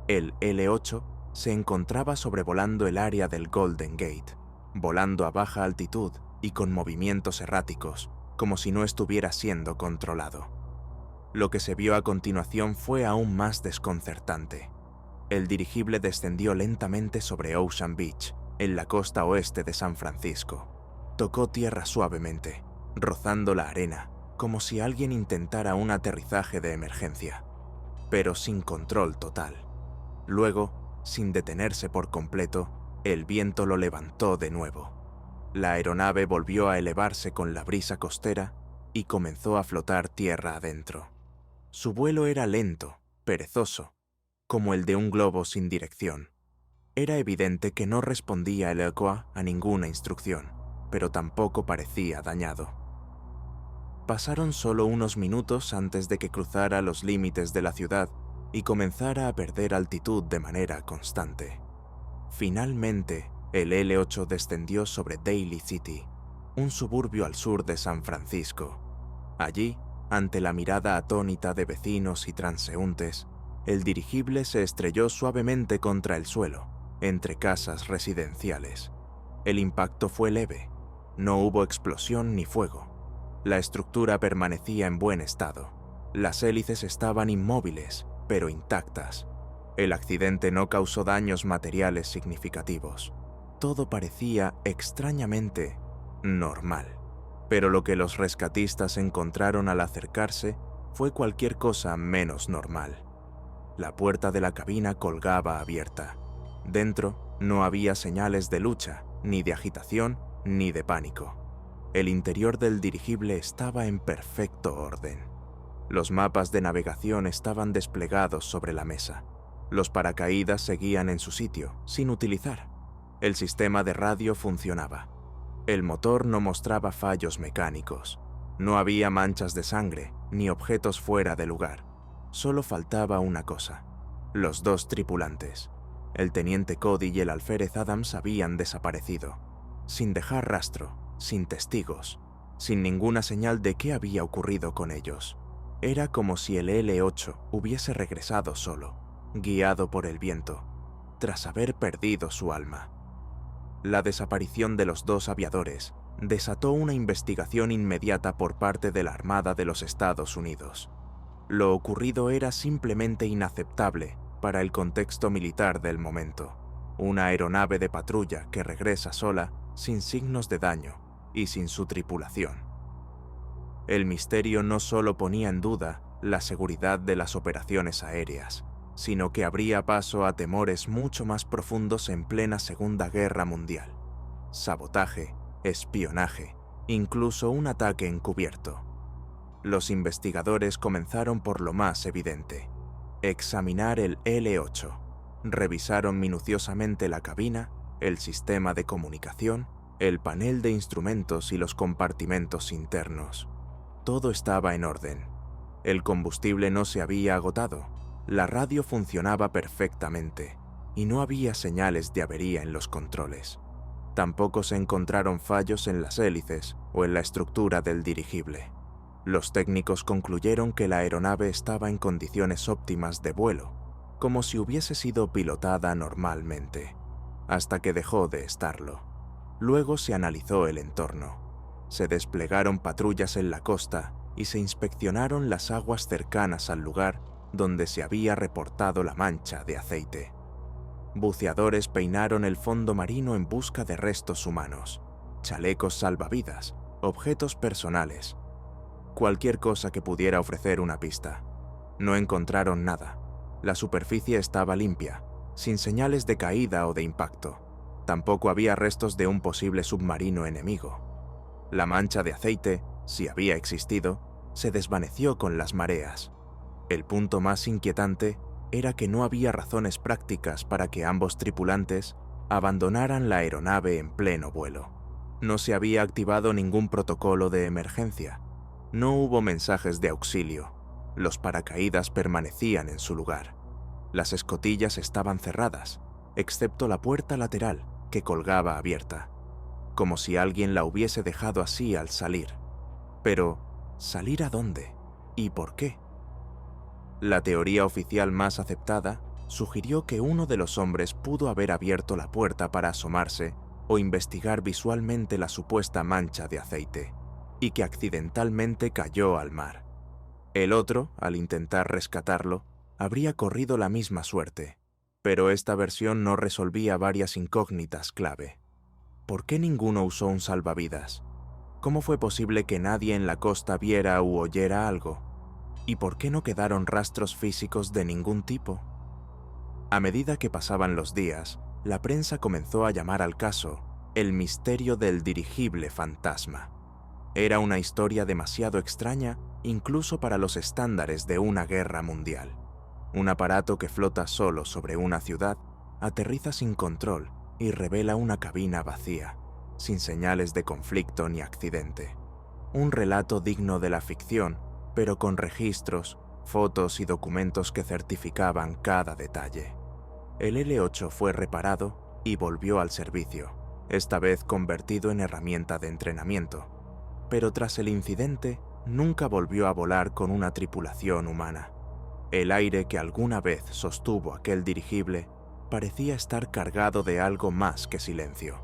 El L-8 se encontraba sobrevolando el área del Golden Gate, volando a baja altitud y con movimientos erráticos, como si no estuviera siendo controlado. Lo que se vio a continuación fue aún más desconcertante. El dirigible descendió lentamente sobre Ocean Beach, en la costa oeste de San Francisco. Tocó tierra suavemente, rozando la arena, como si alguien intentara un aterrizaje de emergencia, pero sin control total. Luego, sin detenerse por completo, el viento lo levantó de nuevo. La aeronave volvió a elevarse con la brisa costera y comenzó a flotar tierra adentro. Su vuelo era lento, perezoso, como el de un globo sin dirección. Era evidente que no respondía el ELCOA a ninguna instrucción, pero tampoco parecía dañado. Pasaron solo unos minutos antes de que cruzara los límites de la ciudad y comenzara a perder altitud de manera constante. Finalmente, el L-8 descendió sobre Daly City, un suburbio al sur de San Francisco. Allí, ante la mirada atónita de vecinos y transeúntes, el dirigible se estrelló suavemente contra el suelo, entre casas residenciales. El impacto fue leve, no hubo explosión ni fuego. La estructura permanecía en buen estado. Las hélices estaban inmóviles, pero intactas. El accidente no causó daños materiales significativos. Todo parecía extrañamente normal. Pero lo que los rescatistas encontraron al acercarse fue cualquier cosa menos normal. La puerta de la cabina colgaba abierta. Dentro no había señales de lucha, ni de agitación, ni de pánico. El interior del dirigible estaba en perfecto orden. Los mapas de navegación estaban desplegados sobre la mesa. Los paracaídas seguían en su sitio, sin utilizar. El sistema de radio funcionaba. El motor no mostraba fallos mecánicos. No había manchas de sangre, ni objetos fuera de lugar. Solo faltaba una cosa. Los dos tripulantes, el teniente Cody y el alférez Adams, habían desaparecido, sin dejar rastro, sin testigos, sin ninguna señal de qué había ocurrido con ellos. Era como si el L-8 hubiese regresado solo, guiado por el viento, tras haber perdido su alma. La desaparición de los dos aviadores desató una investigación inmediata por parte de la Armada de los Estados Unidos. Lo ocurrido era simplemente inaceptable para el contexto militar del momento. Una aeronave de patrulla que regresa sola, sin signos de daño y sin su tripulación. El misterio no solo ponía en duda la seguridad de las operaciones aéreas, sino que abría paso a temores mucho más profundos en plena Segunda Guerra Mundial. Sabotaje, espionaje, incluso un ataque encubierto. Los investigadores comenzaron por lo más evidente: examinar el L-8. Revisaron minuciosamente la cabina, el sistema de comunicación, el panel de instrumentos y los compartimentos internos. Todo estaba en orden. El combustible no se había agotado, la radio funcionaba perfectamente y no había señales de avería en los controles. Tampoco se encontraron fallos en las hélices o en la estructura del dirigible. Los técnicos concluyeron que la aeronave estaba en condiciones óptimas de vuelo, como si hubiese sido pilotada normalmente, hasta que dejó de estarlo. Luego se analizó el entorno. Se desplegaron patrullas en la costa y se inspeccionaron las aguas cercanas al lugar donde se había reportado la mancha de aceite. Buceadores peinaron el fondo marino en busca de restos humanos, chalecos salvavidas, objetos personales, cualquier cosa que pudiera ofrecer una pista. No encontraron nada. La superficie estaba limpia, sin señales de caída o de impacto. Tampoco había restos de un posible submarino enemigo. La mancha de aceite, si había existido, se desvaneció con las mareas. El punto más inquietante era que no había razones prácticas para que ambos tripulantes abandonaran la aeronave en pleno vuelo. No se había activado ningún protocolo de emergencia. No hubo mensajes de auxilio. Los paracaídas permanecían en su lugar. Las escotillas estaban cerradas, excepto la puerta lateral, que colgaba abierta, como si alguien la hubiese dejado así al salir. Pero, ¿salir a dónde? ¿Y por qué? La teoría oficial más aceptada sugirió que uno de los hombres pudo haber abierto la puerta para asomarse o investigar visualmente la supuesta mancha de aceite, y que accidentalmente cayó al mar. El otro, al intentar rescatarlo, habría corrido la misma suerte, pero esta versión no resolvía varias incógnitas clave. ¿Por qué ninguno usó un salvavidas? ¿Cómo fue posible que nadie en la costa viera u oyera algo? ¿Y por qué no quedaron rastros físicos de ningún tipo? A medida que pasaban los días, la prensa comenzó a llamar al caso el misterio del dirigible fantasma. Era una historia demasiado extraña incluso para los estándares de una guerra mundial. Un aparato que flota solo sobre una ciudad, aterriza sin control y revela una cabina vacía, sin señales de conflicto ni accidente. Un relato digno de la ficción, pero con registros, fotos y documentos que certificaban cada detalle. El L-8 fue reparado y volvió al servicio, esta vez convertido en herramienta de entrenamiento. Pero tras el incidente, nunca volvió a volar con una tripulación humana. El aire que alguna vez sostuvo aquel dirigible parecía estar cargado de algo más que silencio.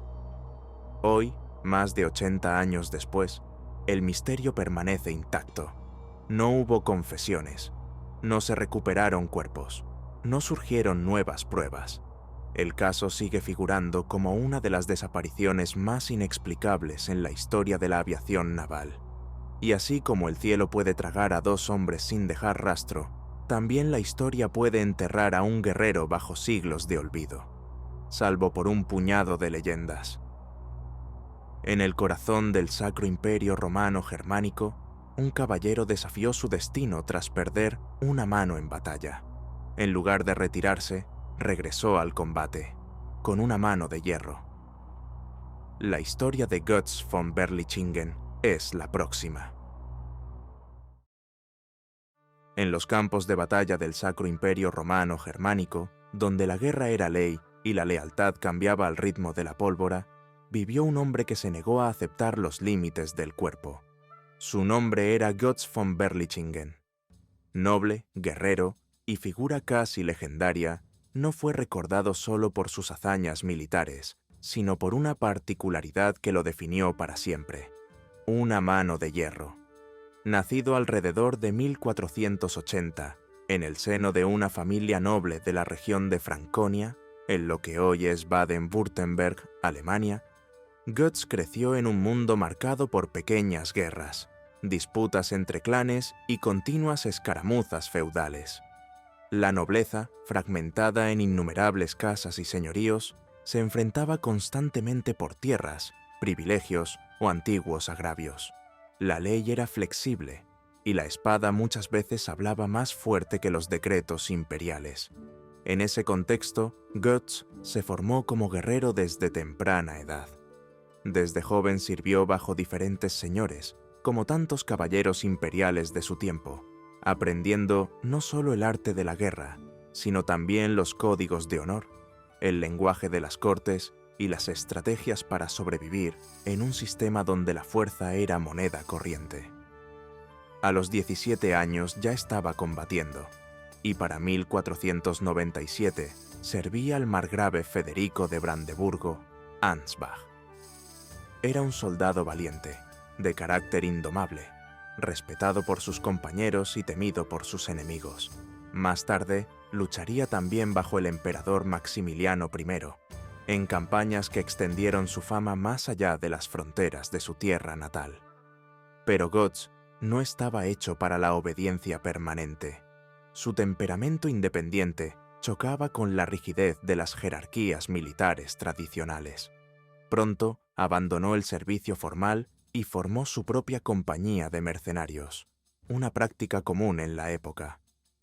Hoy, más de 80 años después, el misterio permanece intacto. No hubo confesiones, no se recuperaron cuerpos, no surgieron nuevas pruebas. El caso sigue figurando como una de las desapariciones más inexplicables en la historia de la aviación naval. Y así como el cielo puede tragar a dos hombres sin dejar rastro, también la historia puede enterrar a un guerrero bajo siglos de olvido, salvo por un puñado de leyendas. En el corazón del Sacro Imperio Romano Germánico, un caballero desafió su destino tras perder una mano en batalla. En lugar de retirarse, regresó al combate, con una mano de hierro. La historia de Götz von Berlichingen es la próxima. En los campos de batalla del Sacro Imperio Romano Germánico, donde la guerra era ley y la lealtad cambiaba al ritmo de la pólvora, vivió un hombre que se negó a aceptar los límites del cuerpo. Su nombre era Götz von Berlichingen. Noble, guerrero y figura casi legendaria, no fue recordado solo por sus hazañas militares, sino por una particularidad que lo definió para siempre: una mano de hierro. Nacido alrededor de 1480, en el seno de una familia noble de la región de Franconia, en lo que hoy es Baden-Württemberg, Alemania, Götz creció en un mundo marcado por pequeñas guerras, disputas entre clanes y continuas escaramuzas feudales. La nobleza, fragmentada en innumerables casas y señoríos, se enfrentaba constantemente por tierras, privilegios o antiguos agravios. La ley era flexible, y la espada muchas veces hablaba más fuerte que los decretos imperiales. En ese contexto, Götz se formó como guerrero desde temprana edad. Desde joven sirvió bajo diferentes señores, como tantos caballeros imperiales de su tiempo, aprendiendo no solo el arte de la guerra, sino también los códigos de honor, el lenguaje de las cortes y las estrategias para sobrevivir en un sistema donde la fuerza era moneda corriente. A los 17 años ya estaba combatiendo, y para 1497 servía al margrave Federico de Brandeburgo-Ansbach. Era un soldado valiente, de carácter indomable, respetado por sus compañeros y temido por sus enemigos. Más tarde, lucharía también bajo el emperador Maximiliano I, en campañas que extendieron su fama más allá de las fronteras de su tierra natal. Pero Götz no estaba hecho para la obediencia permanente. Su temperamento independiente chocaba con la rigidez de las jerarquías militares tradicionales. Pronto abandonó el servicio formal y formó su propia compañía de mercenarios, una práctica común en la época.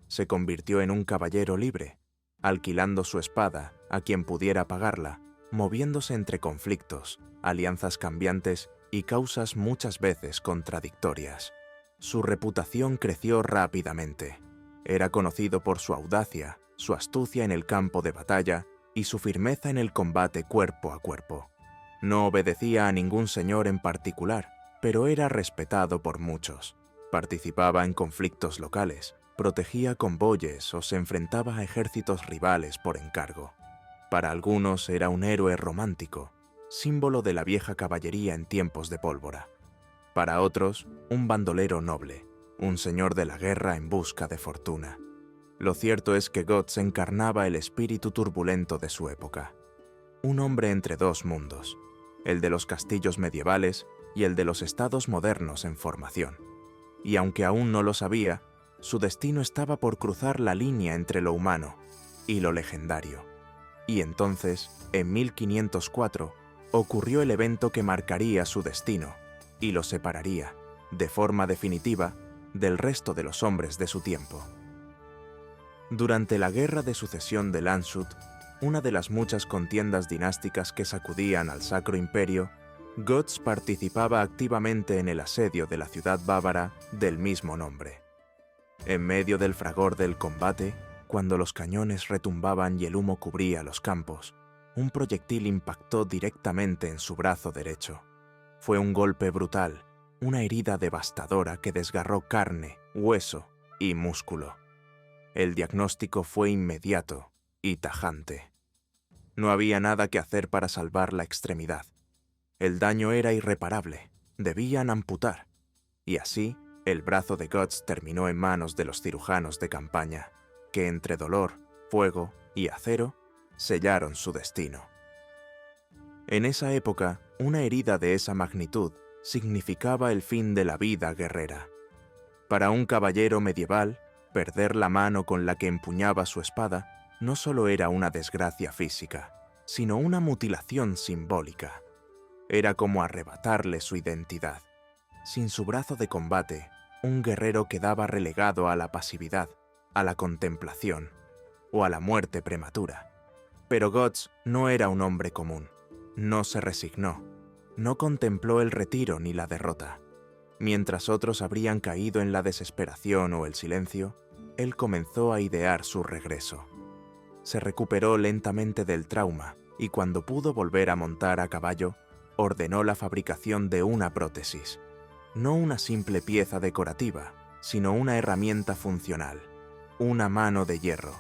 Se convirtió en un caballero libre, alquilando su espada a quien pudiera pagarla, moviéndose entre conflictos, alianzas cambiantes y causas muchas veces contradictorias. Su reputación creció rápidamente. Era conocido por su audacia, su astucia en el campo de batalla y su firmeza en el combate cuerpo a cuerpo. No obedecía a ningún señor en particular, pero era respetado por muchos. Participaba en conflictos locales, protegía convoyes o se enfrentaba a ejércitos rivales por encargo. Para algunos era un héroe romántico, símbolo de la vieja caballería en tiempos de pólvora. Para otros, un bandolero noble, un señor de la guerra en busca de fortuna. Lo cierto es que Götz encarnaba el espíritu turbulento de su época. Un hombre entre dos mundos, el de los castillos medievales y el de los estados modernos en formación. Y aunque aún no lo sabía, su destino estaba por cruzar la línea entre lo humano y lo legendario. Y entonces, en 1504, ocurrió el evento que marcaría su destino y lo separaría, de forma definitiva, del resto de los hombres de su tiempo. Durante la Guerra de Sucesión de Landshut, una de las muchas contiendas dinásticas que sacudían al Sacro Imperio, Götz participaba activamente en el asedio de la ciudad bávara del mismo nombre. En medio del fragor del combate, cuando los cañones retumbaban y el humo cubría los campos, un proyectil impactó directamente en su brazo derecho. Fue un golpe brutal, una herida devastadora que desgarró carne, hueso y músculo. El diagnóstico fue inmediato y tajante. No había nada que hacer para salvar la extremidad. El daño era irreparable, debían amputar, y así el brazo de Götz terminó en manos de los cirujanos de campaña, que entre dolor, fuego y acero sellaron su destino. En esa época, una herida de esa magnitud significaba el fin de la vida guerrera. Para un caballero medieval, perder la mano con la que empuñaba su espada no solo era una desgracia física, sino una mutilación simbólica. Era como arrebatarle su identidad. Sin su brazo de combate, un guerrero quedaba relegado a la pasividad, a la contemplación o a la muerte prematura. Pero Götz no era un hombre común. No se resignó. No contempló el retiro ni la derrota. Mientras otros habrían caído en la desesperación o el silencio, él comenzó a idear su regreso. Se recuperó lentamente del trauma y cuando pudo volver a montar a caballo, ordenó la fabricación de una prótesis. No una simple pieza decorativa, sino una herramienta funcional, una mano de hierro.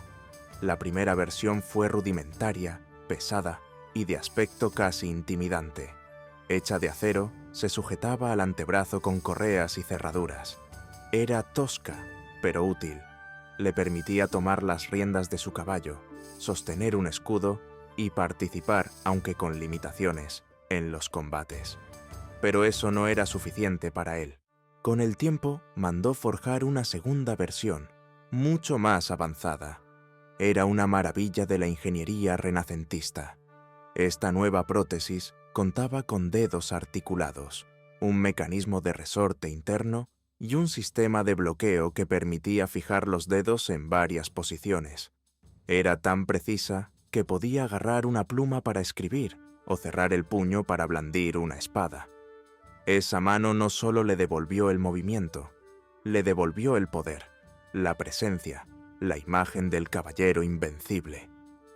La primera versión fue rudimentaria, pesada y de aspecto casi intimidante. Hecha de acero, se sujetaba al antebrazo con correas y cerraduras. Era tosca, pero útil. Le permitía tomar las riendas de su caballo, sostener un escudo y participar, aunque con limitaciones, en los combates. Pero eso no era suficiente para él. Con el tiempo, mandó forjar una segunda versión, mucho más avanzada. Era una maravilla de la ingeniería renacentista. Esta nueva prótesis contaba con dedos articulados, un mecanismo de resorte interno y un sistema de bloqueo que permitía fijar los dedos en varias posiciones. Era tan precisa que podía agarrar una pluma para escribir o cerrar el puño para blandir una espada. Esa mano no solo le devolvió el movimiento, le devolvió el poder, la presencia, la imagen del caballero invencible.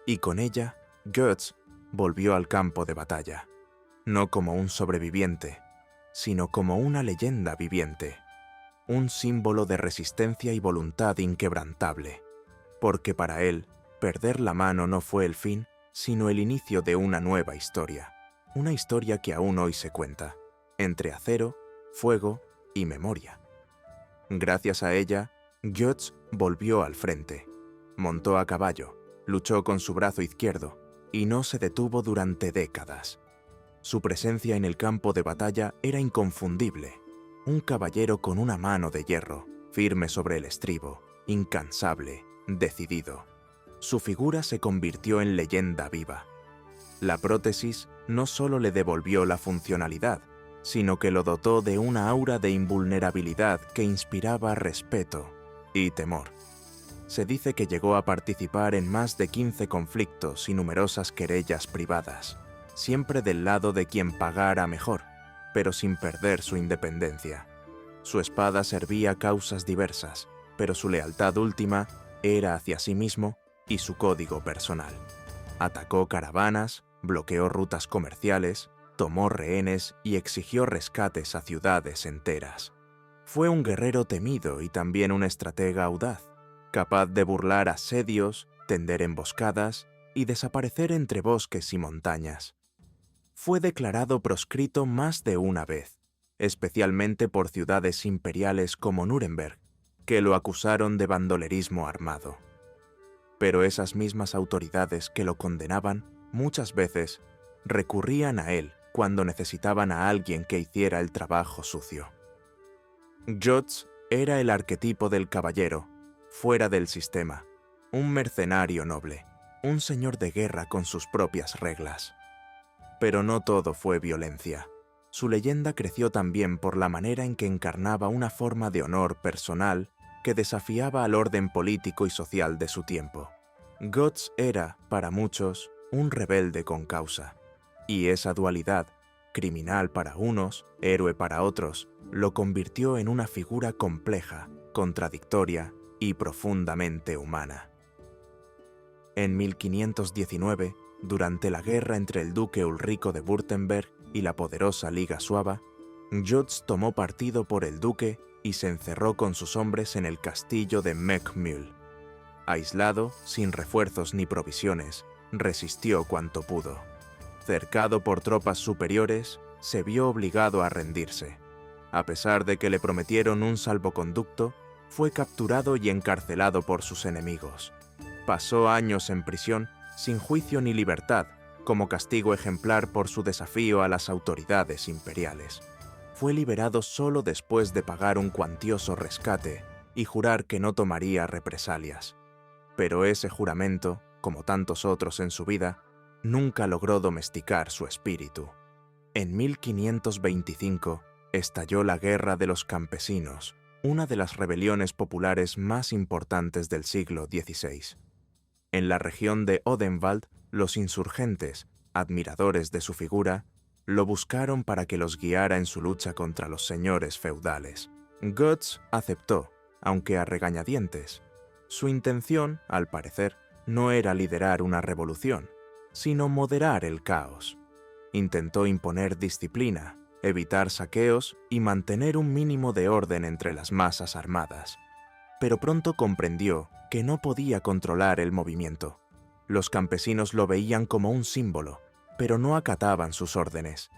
Y con ella, Götz volvió al campo de batalla, no como un sobreviviente, sino como una leyenda viviente, un símbolo de resistencia y voluntad inquebrantable, porque para él, perder la mano no fue el fin, sino el inicio de una nueva historia, una historia que aún hoy se cuenta, entre acero, fuego y memoria. Gracias a ella, Götz volvió al frente, montó a caballo, luchó con su brazo izquierdo y no se detuvo durante décadas. Su presencia en el campo de batalla era inconfundible, un caballero con una mano de hierro, firme sobre el estribo, incansable, decidido. Su figura se convirtió en leyenda viva. La prótesis no solo le devolvió la funcionalidad, sino que lo dotó de una aura de invulnerabilidad que inspiraba respeto y temor. Se dice que llegó a participar en más de 15 conflictos y numerosas querellas privadas, siempre del lado de quien pagara mejor, pero sin perder su independencia. Su espada servía a causas diversas, pero su lealtad última era hacia sí mismo y su código personal. Atacó caravanas, bloqueó rutas comerciales, tomó rehenes y exigió rescates a ciudades enteras. Fue un guerrero temido y también un estratega audaz, capaz de burlar asedios, tender emboscadas y desaparecer entre bosques y montañas. Fue declarado proscrito más de una vez, especialmente por ciudades imperiales como Nuremberg, que lo acusaron de bandolerismo armado. Pero esas mismas autoridades que lo condenaban, muchas veces, recurrían a él cuando necesitaban a alguien que hiciera el trabajo sucio. Götz era el arquetipo del caballero, fuera del sistema, un mercenario noble, un señor de guerra con sus propias reglas. Pero no todo fue violencia. Su leyenda creció también por la manera en que encarnaba una forma de honor personal que desafiaba al orden político y social de su tiempo. Götz era, para muchos, un rebelde con causa. Y esa dualidad, criminal para unos, héroe para otros, lo convirtió en una figura compleja, contradictoria y profundamente humana. En 1519, durante la guerra entre el duque Ulrico de Württemberg y la poderosa Liga Suaba, Götz tomó partido por el duque y se encerró con sus hombres en el castillo de Meckmühl. Aislado, sin refuerzos ni provisiones, resistió cuanto pudo. Cercado por tropas superiores, se vio obligado a rendirse. A pesar de que le prometieron un salvoconducto, fue capturado y encarcelado por sus enemigos. Pasó años en prisión, sin juicio ni libertad, como castigo ejemplar por su desafío a las autoridades imperiales. Fue liberado solo después de pagar un cuantioso rescate y jurar que no tomaría represalias. Pero ese juramento, como tantos otros en su vida, nunca logró domesticar su espíritu. En 1525 estalló la Guerra de los Campesinos, una de las rebeliones populares más importantes del siglo XVI. En la región de Odenwald, los insurgentes, admiradores de su figura, lo buscaron para que los guiara en su lucha contra los señores feudales. Götz aceptó, aunque a regañadientes. Su intención, al parecer, no era liderar una revolución, sino moderar el caos. Intentó imponer disciplina, evitar saqueos y mantener un mínimo de orden entre las masas armadas. Pero pronto comprendió que no podía controlar el movimiento. Los campesinos lo veían como un símbolo, pero no acataban sus órdenes.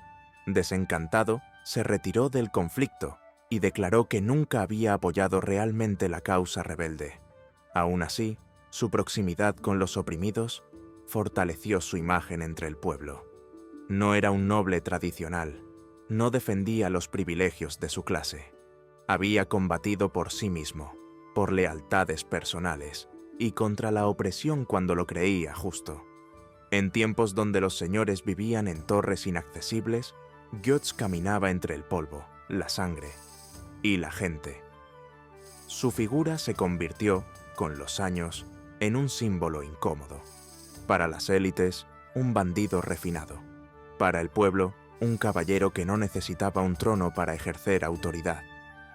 Desencantado, se retiró del conflicto y declaró que nunca había apoyado realmente la causa rebelde. Aún así, su proximidad con los oprimidos fortaleció su imagen entre el pueblo. No era un noble tradicional, no defendía los privilegios de su clase. Había combatido por sí mismo, por lealtades personales y contra la opresión cuando lo creía justo. En tiempos donde los señores vivían en torres inaccesibles, Götz caminaba entre el polvo, la sangre y la gente. Su figura se convirtió, con los años, en un símbolo incómodo. Para las élites, un bandido refinado. Para el pueblo, un caballero que no necesitaba un trono para ejercer autoridad.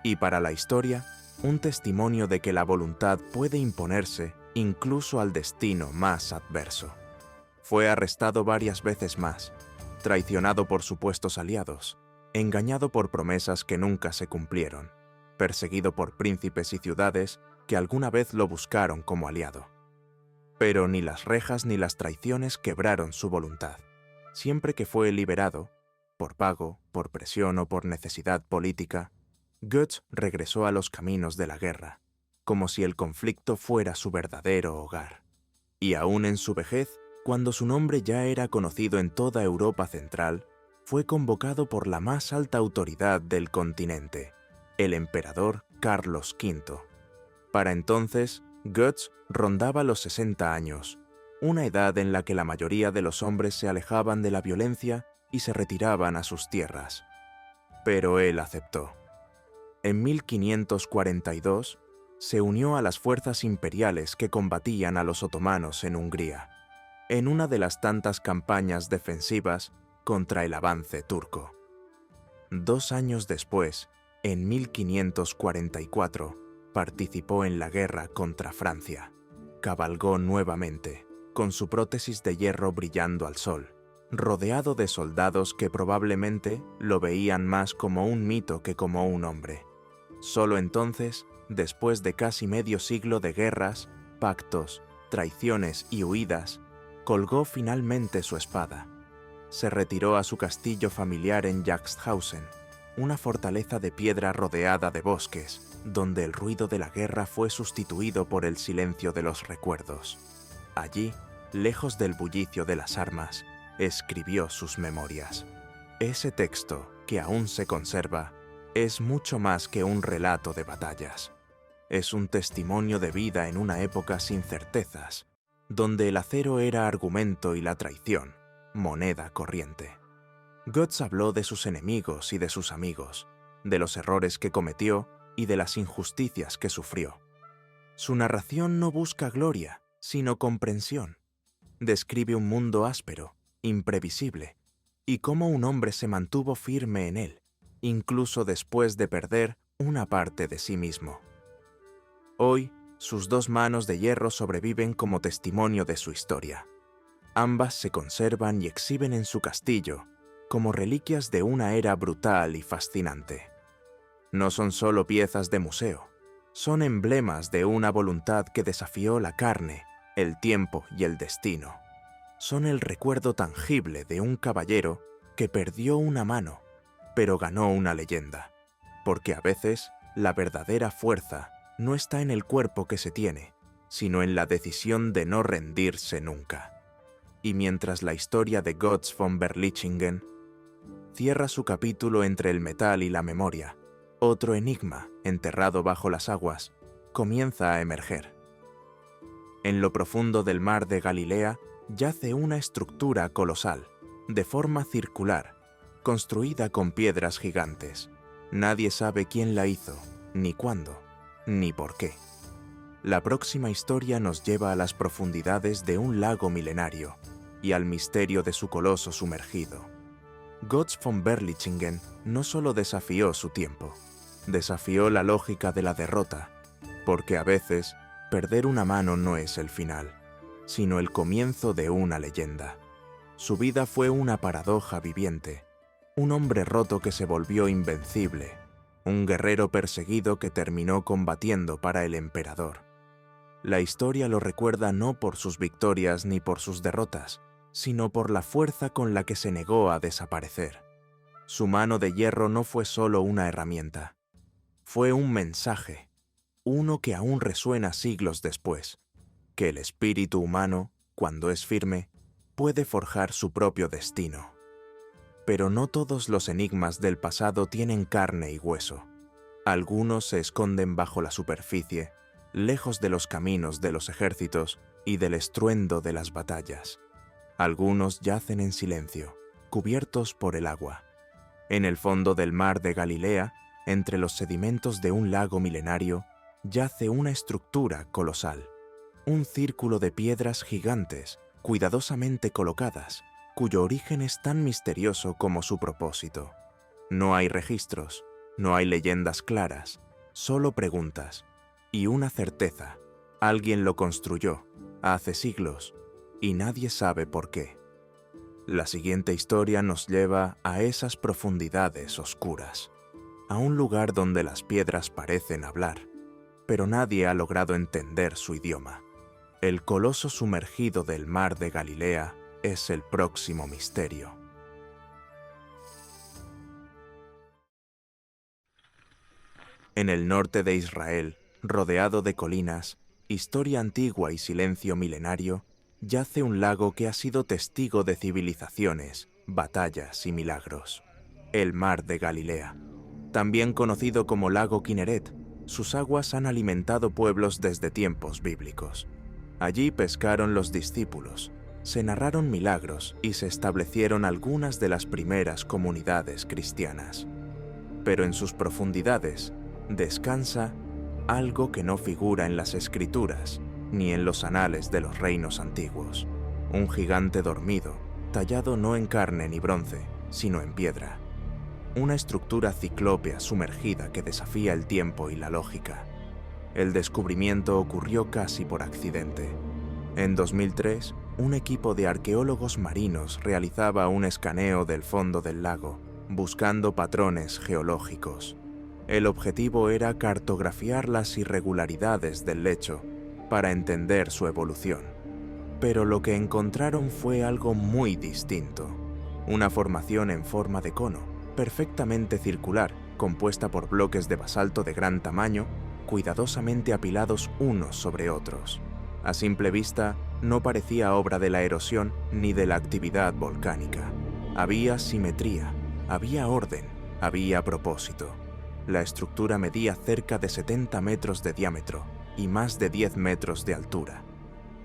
Y para la historia, un testimonio de que la voluntad puede imponerse incluso al destino más adverso. Fue arrestado varias veces más, traicionado por supuestos aliados, engañado por promesas que nunca se cumplieron, perseguido por príncipes y ciudades que alguna vez lo buscaron como aliado. Pero ni las rejas ni las traiciones quebraron su voluntad. Siempre que fue liberado, por pago, por presión o por necesidad política, Götz regresó a los caminos de la guerra, como si el conflicto fuera su verdadero hogar. Y aún en su vejez, cuando su nombre ya era conocido en toda Europa Central, fue convocado por la más alta autoridad del continente, el emperador Carlos V. Para entonces, Götz rondaba los 60 años, una edad en la que la mayoría de los hombres se alejaban de la violencia y se retiraban a sus tierras. Pero él aceptó. En 1542, se unió a las fuerzas imperiales que combatían a los otomanos en Hungría, en una de las tantas campañas defensivas contra el avance turco. 2 años después, en 1544, participó en la guerra contra Francia. Cabalgó nuevamente, con su prótesis de hierro brillando al sol, rodeado de soldados que probablemente lo veían más como un mito que como un hombre. Solo entonces, después de casi medio siglo de guerras, pactos, traiciones y huidas, colgó finalmente su espada. Se retiró a su castillo familiar en Jagsthausen, una fortaleza de piedra rodeada de bosques, donde el ruido de la guerra fue sustituido por el silencio de los recuerdos. Allí, lejos del bullicio de las armas, escribió sus memorias. Ese texto, que aún se conserva, es mucho más que un relato de batallas. Es un testimonio de vida en una época sin certezas, donde el acero era argumento y la traición, moneda corriente. Götz habló de sus enemigos y de sus amigos, de los errores que cometió y de las injusticias que sufrió. Su narración no busca gloria, sino comprensión. Describe un mundo áspero, imprevisible, y cómo un hombre se mantuvo firme en él, incluso después de perder una parte de sí mismo. Hoy, sus 2 manos de hierro sobreviven como testimonio de su historia. Ambas se conservan y exhiben en su castillo, como reliquias de una era brutal y fascinante. No son solo piezas de museo, son emblemas de una voluntad que desafió la carne, el tiempo y el destino. Son el recuerdo tangible de un caballero que perdió una mano, pero ganó una leyenda, porque a veces la verdadera fuerza no está en el cuerpo que se tiene, sino en la decisión de no rendirse nunca. Y mientras la historia de Götz von Berlichingen cierra su capítulo entre el metal y la memoria, otro enigma, enterrado bajo las aguas, comienza a emerger. En lo profundo del mar de Galilea yace una estructura colosal, de forma circular, construida con piedras gigantes. Nadie sabe quién la hizo, ni cuándo, ni por qué. La próxima historia nos lleva a las profundidades de un lago milenario y al misterio de su coloso sumergido. Götz von Berlichingen no solo desafió su tiempo, desafió la lógica de la derrota, porque a veces perder una mano no es el final, sino el comienzo de una leyenda. Su vida fue una paradoja viviente, un hombre roto que se volvió invencible, un guerrero perseguido que terminó combatiendo para el emperador. La historia lo recuerda no por sus victorias ni por sus derrotas, sino por la fuerza con la que se negó a desaparecer. Su mano de hierro no fue solo una herramienta, fue un mensaje, uno que aún resuena siglos después, que el espíritu humano, cuando es firme, puede forjar su propio destino. Pero no todos los enigmas del pasado tienen carne y hueso. Algunos se esconden bajo la superficie, lejos de los caminos de los ejércitos y del estruendo de las batallas. Algunos yacen en silencio, cubiertos por el agua. En el fondo del mar de Galilea, entre los sedimentos de un lago milenario, yace una estructura colosal, un círculo de piedras gigantes, cuidadosamente colocadas, cuyo origen es tan misterioso como su propósito. No hay registros, no hay leyendas claras, solo preguntas y una certeza. Alguien lo construyó hace siglos y nadie sabe por qué. La siguiente historia nos lleva a esas profundidades oscuras, a un lugar donde las piedras parecen hablar, pero nadie ha logrado entender su idioma. El coloso sumergido del mar de Galilea es el próximo misterio. En el norte de Israel, rodeado de colinas, historia antigua y silencio milenario, yace un lago que ha sido testigo de civilizaciones, batallas y milagros. El mar de Galilea. También conocido como lago Kinneret, sus aguas han alimentado pueblos desde tiempos bíblicos. Allí pescaron los discípulos, se narraron milagros y se establecieron algunas de las primeras comunidades cristianas. Pero en sus profundidades descansa algo que no figura en las escrituras ni en los anales de los reinos antiguos. Un gigante dormido, tallado no en carne ni bronce, sino en piedra. Una estructura ciclópea sumergida que desafía el tiempo y la lógica. El descubrimiento ocurrió casi por accidente. En 2003, un equipo de arqueólogos marinos realizaba un escaneo del fondo del lago, buscando patrones geológicos. El objetivo era cartografiar las irregularidades del lecho para entender su evolución. Pero lo que encontraron fue algo muy distinto. Una formación en forma de cono, perfectamente circular, compuesta por bloques de basalto de gran tamaño, cuidadosamente apilados unos sobre otros. A simple vista, no parecía obra de la erosión ni de la actividad volcánica. Había simetría, había orden, había propósito. La estructura medía cerca de 70 metros de diámetro y más de 10 metros de altura.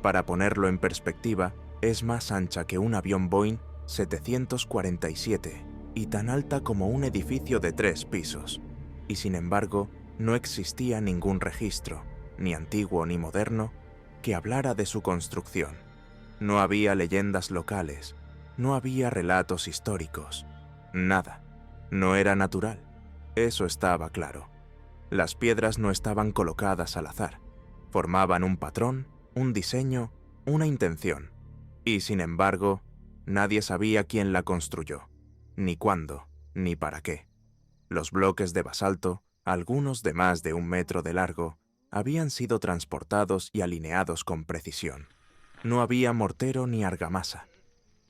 Para ponerlo en perspectiva, es más ancha que un avión Boeing 747 y tan alta como un edificio de 3 pisos. Y sin embargo, no existía ningún registro, ni antiguo ni moderno, que hablara de su construcción. No había leyendas locales, no había relatos históricos, nada. No era natural, eso estaba claro. Las piedras no estaban colocadas al azar, formaban un patrón, un diseño, una intención. Y sin embargo, nadie sabía quién la construyó, ni cuándo, ni para qué. Los bloques de basalto, algunos de más de 1 metro de largo, habían sido transportados y alineados con precisión. No había mortero ni argamasa.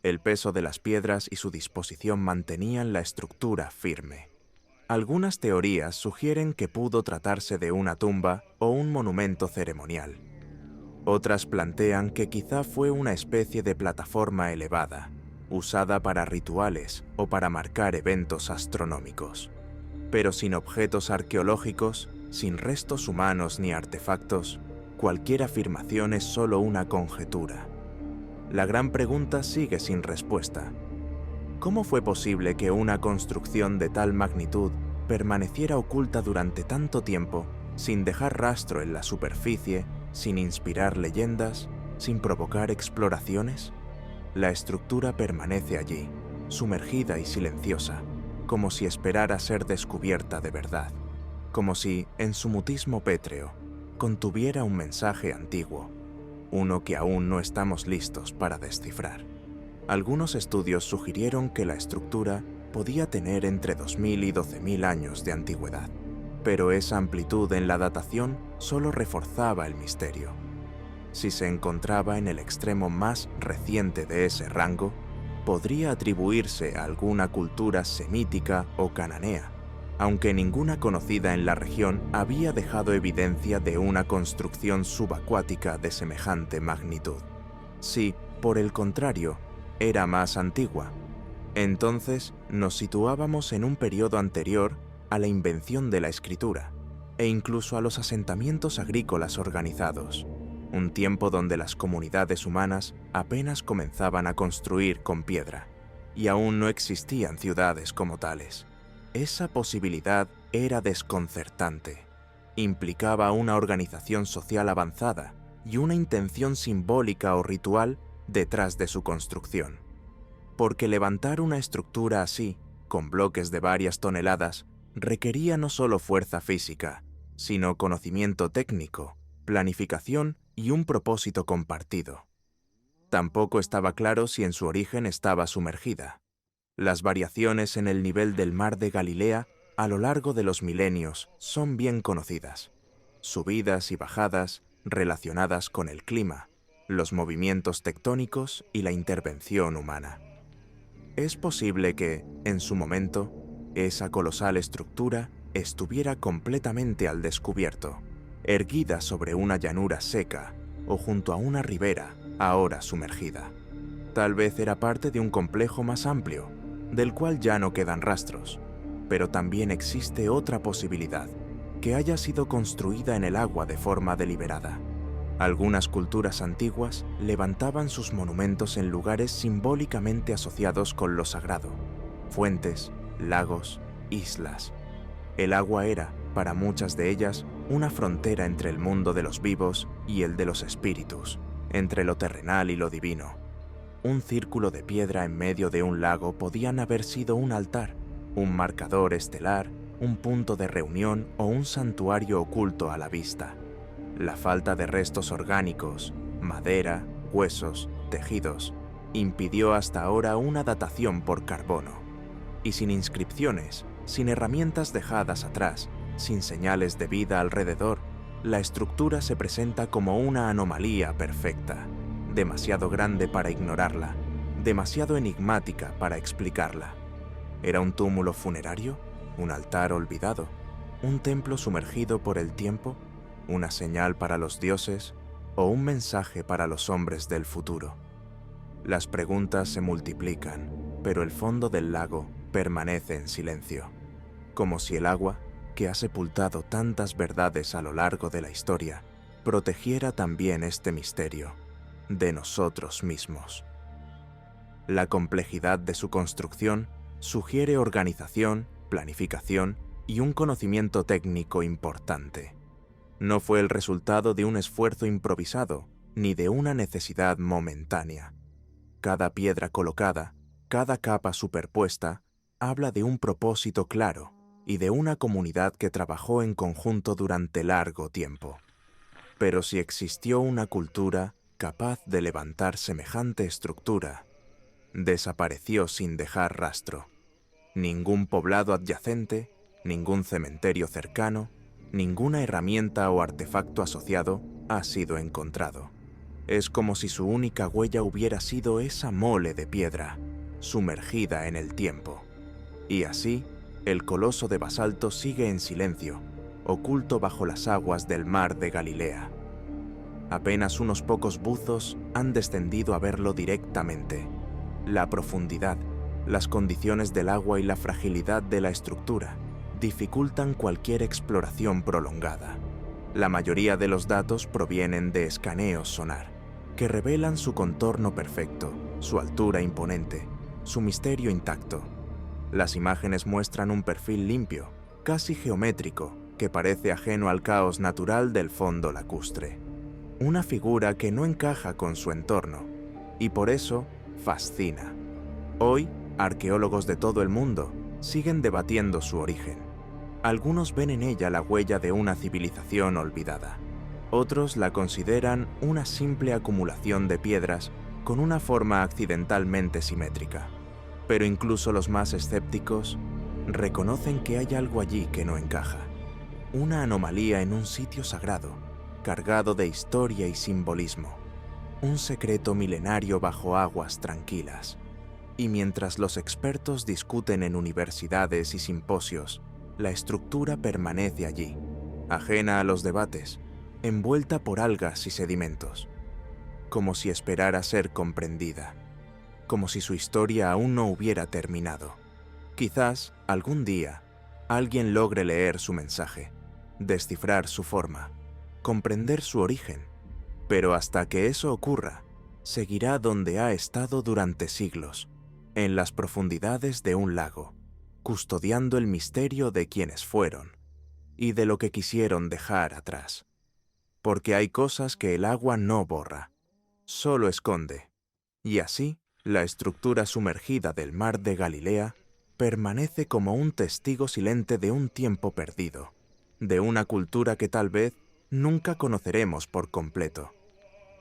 El peso de las piedras y su disposición mantenían la estructura firme. Algunas teorías sugieren que pudo tratarse de una tumba o un monumento ceremonial. Otras plantean que quizá fue una especie de plataforma elevada, usada para rituales o para marcar eventos astronómicos. Pero sin objetos arqueológicos, sin restos humanos ni artefactos, cualquier afirmación es solo una conjetura. La gran pregunta sigue sin respuesta. ¿Cómo fue posible que una construcción de tal magnitud permaneciera oculta durante tanto tiempo, sin dejar rastro en la superficie, sin inspirar leyendas, sin provocar exploraciones? La estructura permanece allí, sumergida y silenciosa, como si esperara ser descubierta de verdad, como si, en su mutismo pétreo, contuviera un mensaje antiguo, uno que aún no estamos listos para descifrar. Algunos estudios sugirieron que la estructura podía tener entre 2000 y 12.000 años de antigüedad, pero esa amplitud en la datación solo reforzaba el misterio. Si se encontraba en el extremo más reciente de ese rango, podría atribuirse a alguna cultura semítica o cananea, aunque ninguna conocida en la región había dejado evidencia de una construcción subacuática de semejante magnitud. Si, por el contrario, era más antigua, entonces nos situábamos en un periodo anterior a la invención de la escritura e incluso a los asentamientos agrícolas organizados, un tiempo donde las comunidades humanas apenas comenzaban a construir con piedra y aún no existían ciudades como tales. Esa posibilidad era desconcertante. Implicaba una organización social avanzada y una intención simbólica o ritual detrás de su construcción. Porque levantar una estructura así, con bloques de varias toneladas, requería no solo fuerza física, sino conocimiento técnico, planificación y un propósito compartido. Tampoco estaba claro si en su origen estaba sumergida. Las variaciones en el nivel del mar de Galilea a lo largo de los milenios son bien conocidas. Subidas y bajadas relacionadas con el clima, los movimientos tectónicos y la intervención humana. Es posible que, en su momento, esa colosal estructura estuviera completamente al descubierto, erguida sobre una llanura seca o junto a una ribera ahora sumergida. Tal vez era parte de un complejo más amplio, del cual ya no quedan rastros, pero también existe otra posibilidad, que haya sido construida en el agua de forma deliberada. Algunas culturas antiguas levantaban sus monumentos en lugares simbólicamente asociados con lo sagrado: fuentes, lagos, islas. El agua era, para muchas de ellas, una frontera entre el mundo de los vivos y el de los espíritus, entre lo terrenal y lo divino. Un círculo de piedra en medio de un lago podían haber sido un altar, un marcador estelar, un punto de reunión o un santuario oculto a la vista. La falta de restos orgánicos, madera, huesos, tejidos, impidió hasta ahora una datación por carbono. Y sin inscripciones, sin herramientas dejadas atrás, sin señales de vida alrededor, la estructura se presenta como una anomalía perfecta, demasiado grande para ignorarla, demasiado enigmática para explicarla. ¿Era un túmulo funerario? ¿Un altar olvidado? ¿Un templo sumergido por el tiempo? ¿Una señal para los dioses? ¿O un mensaje para los hombres del futuro? Las preguntas se multiplican, pero el fondo del lago permanece en silencio, como si el agua, que ha sepultado tantas verdades a lo largo de la historia, protegiera también este misterio de nosotros mismos. La complejidad de su construcción sugiere organización, planificación y un conocimiento técnico importante. No fue el resultado de un esfuerzo improvisado ni de una necesidad momentánea. Cada piedra colocada, cada capa superpuesta, habla de un propósito claro y de una comunidad que trabajó en conjunto durante largo tiempo. Pero si existió una cultura capaz de levantar semejante estructura, desapareció sin dejar rastro. Ningún poblado adyacente, ningún cementerio cercano, ninguna herramienta o artefacto asociado ha sido encontrado. Es como si su única huella hubiera sido esa mole de piedra, sumergida en el tiempo. Y así, el coloso de basalto sigue en silencio, oculto bajo las aguas del mar de Galilea. Apenas unos pocos buzos han descendido a verlo directamente. La profundidad, las condiciones del agua y la fragilidad de la estructura dificultan cualquier exploración prolongada. La mayoría de los datos provienen de escaneos sonar, que revelan su contorno perfecto, su altura imponente, su misterio intacto. Las imágenes muestran un perfil limpio, casi geométrico, que parece ajeno al caos natural del fondo lacustre. Una figura que no encaja con su entorno, y por eso fascina. Hoy, arqueólogos de todo el mundo siguen debatiendo su origen. Algunos ven en ella la huella de una civilización olvidada. Otros la consideran una simple acumulación de piedras con una forma accidentalmente simétrica. Pero incluso los más escépticos reconocen que hay algo allí que no encaja. Una anomalía en un sitio sagrado, cargado de historia y simbolismo, un secreto milenario bajo aguas tranquilas. Y mientras los expertos discuten en universidades y simposios, la estructura permanece allí, ajena a los debates, envuelta por algas y sedimentos, como si esperara ser comprendida, como si su historia aún no hubiera terminado. Quizás, algún día, alguien logre leer su mensaje, descifrar su forma, comprender su origen, pero hasta que eso ocurra, seguirá donde ha estado durante siglos, en las profundidades de un lago, custodiando el misterio de quienes fueron y de lo que quisieron dejar atrás. Porque hay cosas que el agua no borra, solo esconde, y así la estructura sumergida del mar de Galilea permanece como un testigo silente de un tiempo perdido, de una cultura que tal vez nunca conoceremos por completo.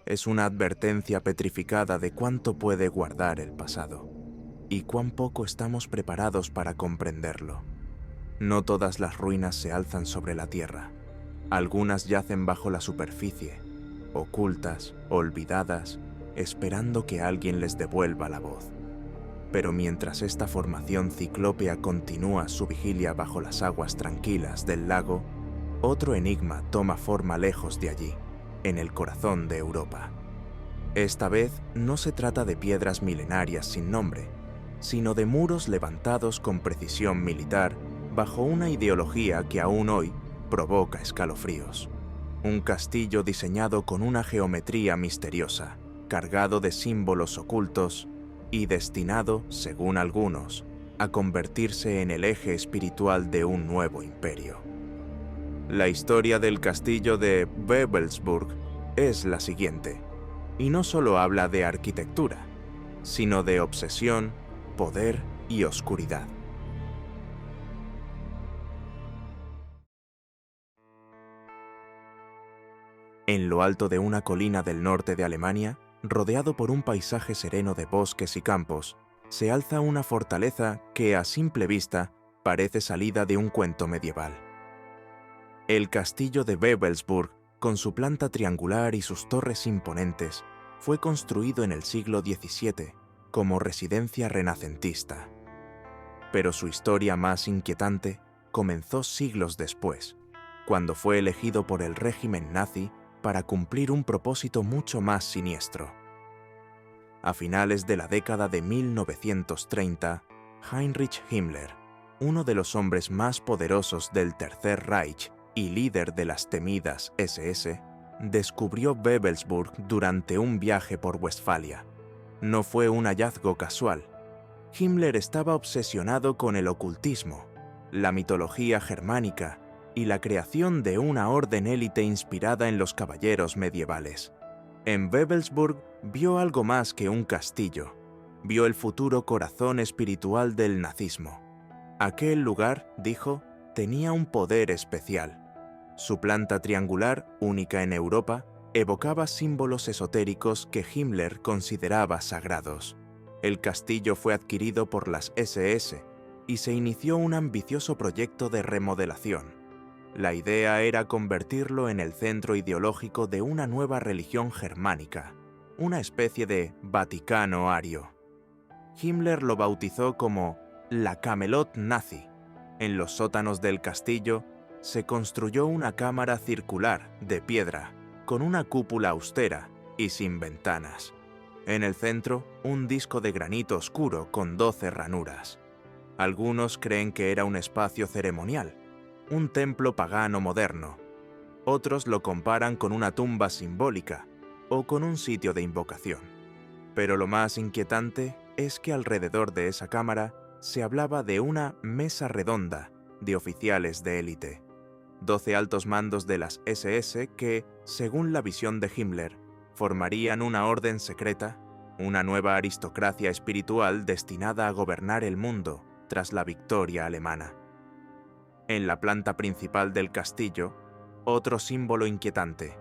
Es una advertencia petrificada de cuánto puede guardar el pasado y cuán poco estamos preparados para comprenderlo. No todas las ruinas se alzan sobre la tierra. Algunas yacen bajo la superficie, ocultas, olvidadas, esperando que alguien les devuelva la voz. Pero mientras esta formación ciclópea continúa su vigilia bajo las aguas tranquilas del lago, otro enigma toma forma lejos de allí, en el corazón de Europa. Esta vez no se trata de piedras milenarias sin nombre, sino de muros levantados con precisión militar bajo una ideología que aún hoy provoca escalofríos. Un castillo diseñado con una geometría misteriosa, cargado de símbolos ocultos y destinado, según algunos, a convertirse en el eje espiritual de un nuevo imperio. La historia del castillo de Wewelsburg es la siguiente, y no solo habla de arquitectura, sino de obsesión, poder y oscuridad. En lo alto de una colina del norte de Alemania, rodeado por un paisaje sereno de bosques y campos, se alza una fortaleza que, a simple vista, parece salida de un cuento medieval. El castillo de Wewelsburg, con su planta triangular y sus torres imponentes, fue construido en el siglo XVII como residencia renacentista. Pero su historia más inquietante comenzó siglos después, cuando fue elegido por el régimen nazi para cumplir un propósito mucho más siniestro. A finales de la década de 1930, Heinrich Himmler, uno de los hombres más poderosos del Tercer Reich y líder de las temidas SS, descubrió Wewelsburg durante un viaje por Westfalia. No fue un hallazgo casual. Himmler estaba obsesionado con el ocultismo, la mitología germánica y la creación de una orden élite inspirada en los caballeros medievales. En Wewelsburg vio algo más que un castillo. Vio el futuro corazón espiritual del nazismo. Aquel lugar, dijo, tenía un poder especial. Su planta triangular, única en Europa, evocaba símbolos esotéricos que Himmler consideraba sagrados. El castillo fue adquirido por las SS y se inició un ambicioso proyecto de remodelación. La idea era convertirlo en el centro ideológico de una nueva religión germánica, una especie de Vaticano ario. Himmler lo bautizó como la Camelot nazi. En los sótanos del castillo se construyó una cámara circular de piedra, con una cúpula austera y sin ventanas. En el centro, un disco de granito oscuro con 12 ranuras. Algunos creen que era un espacio ceremonial, un templo pagano moderno. Otros lo comparan con una tumba simbólica o con un sitio de invocación. Pero lo más inquietante es que alrededor de esa cámara se hablaba de una mesa redonda de oficiales de élite. 12 altos mandos de las SS que, según la visión de Himmler, formarían una orden secreta, una nueva aristocracia espiritual destinada a gobernar el mundo tras la victoria alemana. En la planta principal del castillo, otro símbolo inquietante.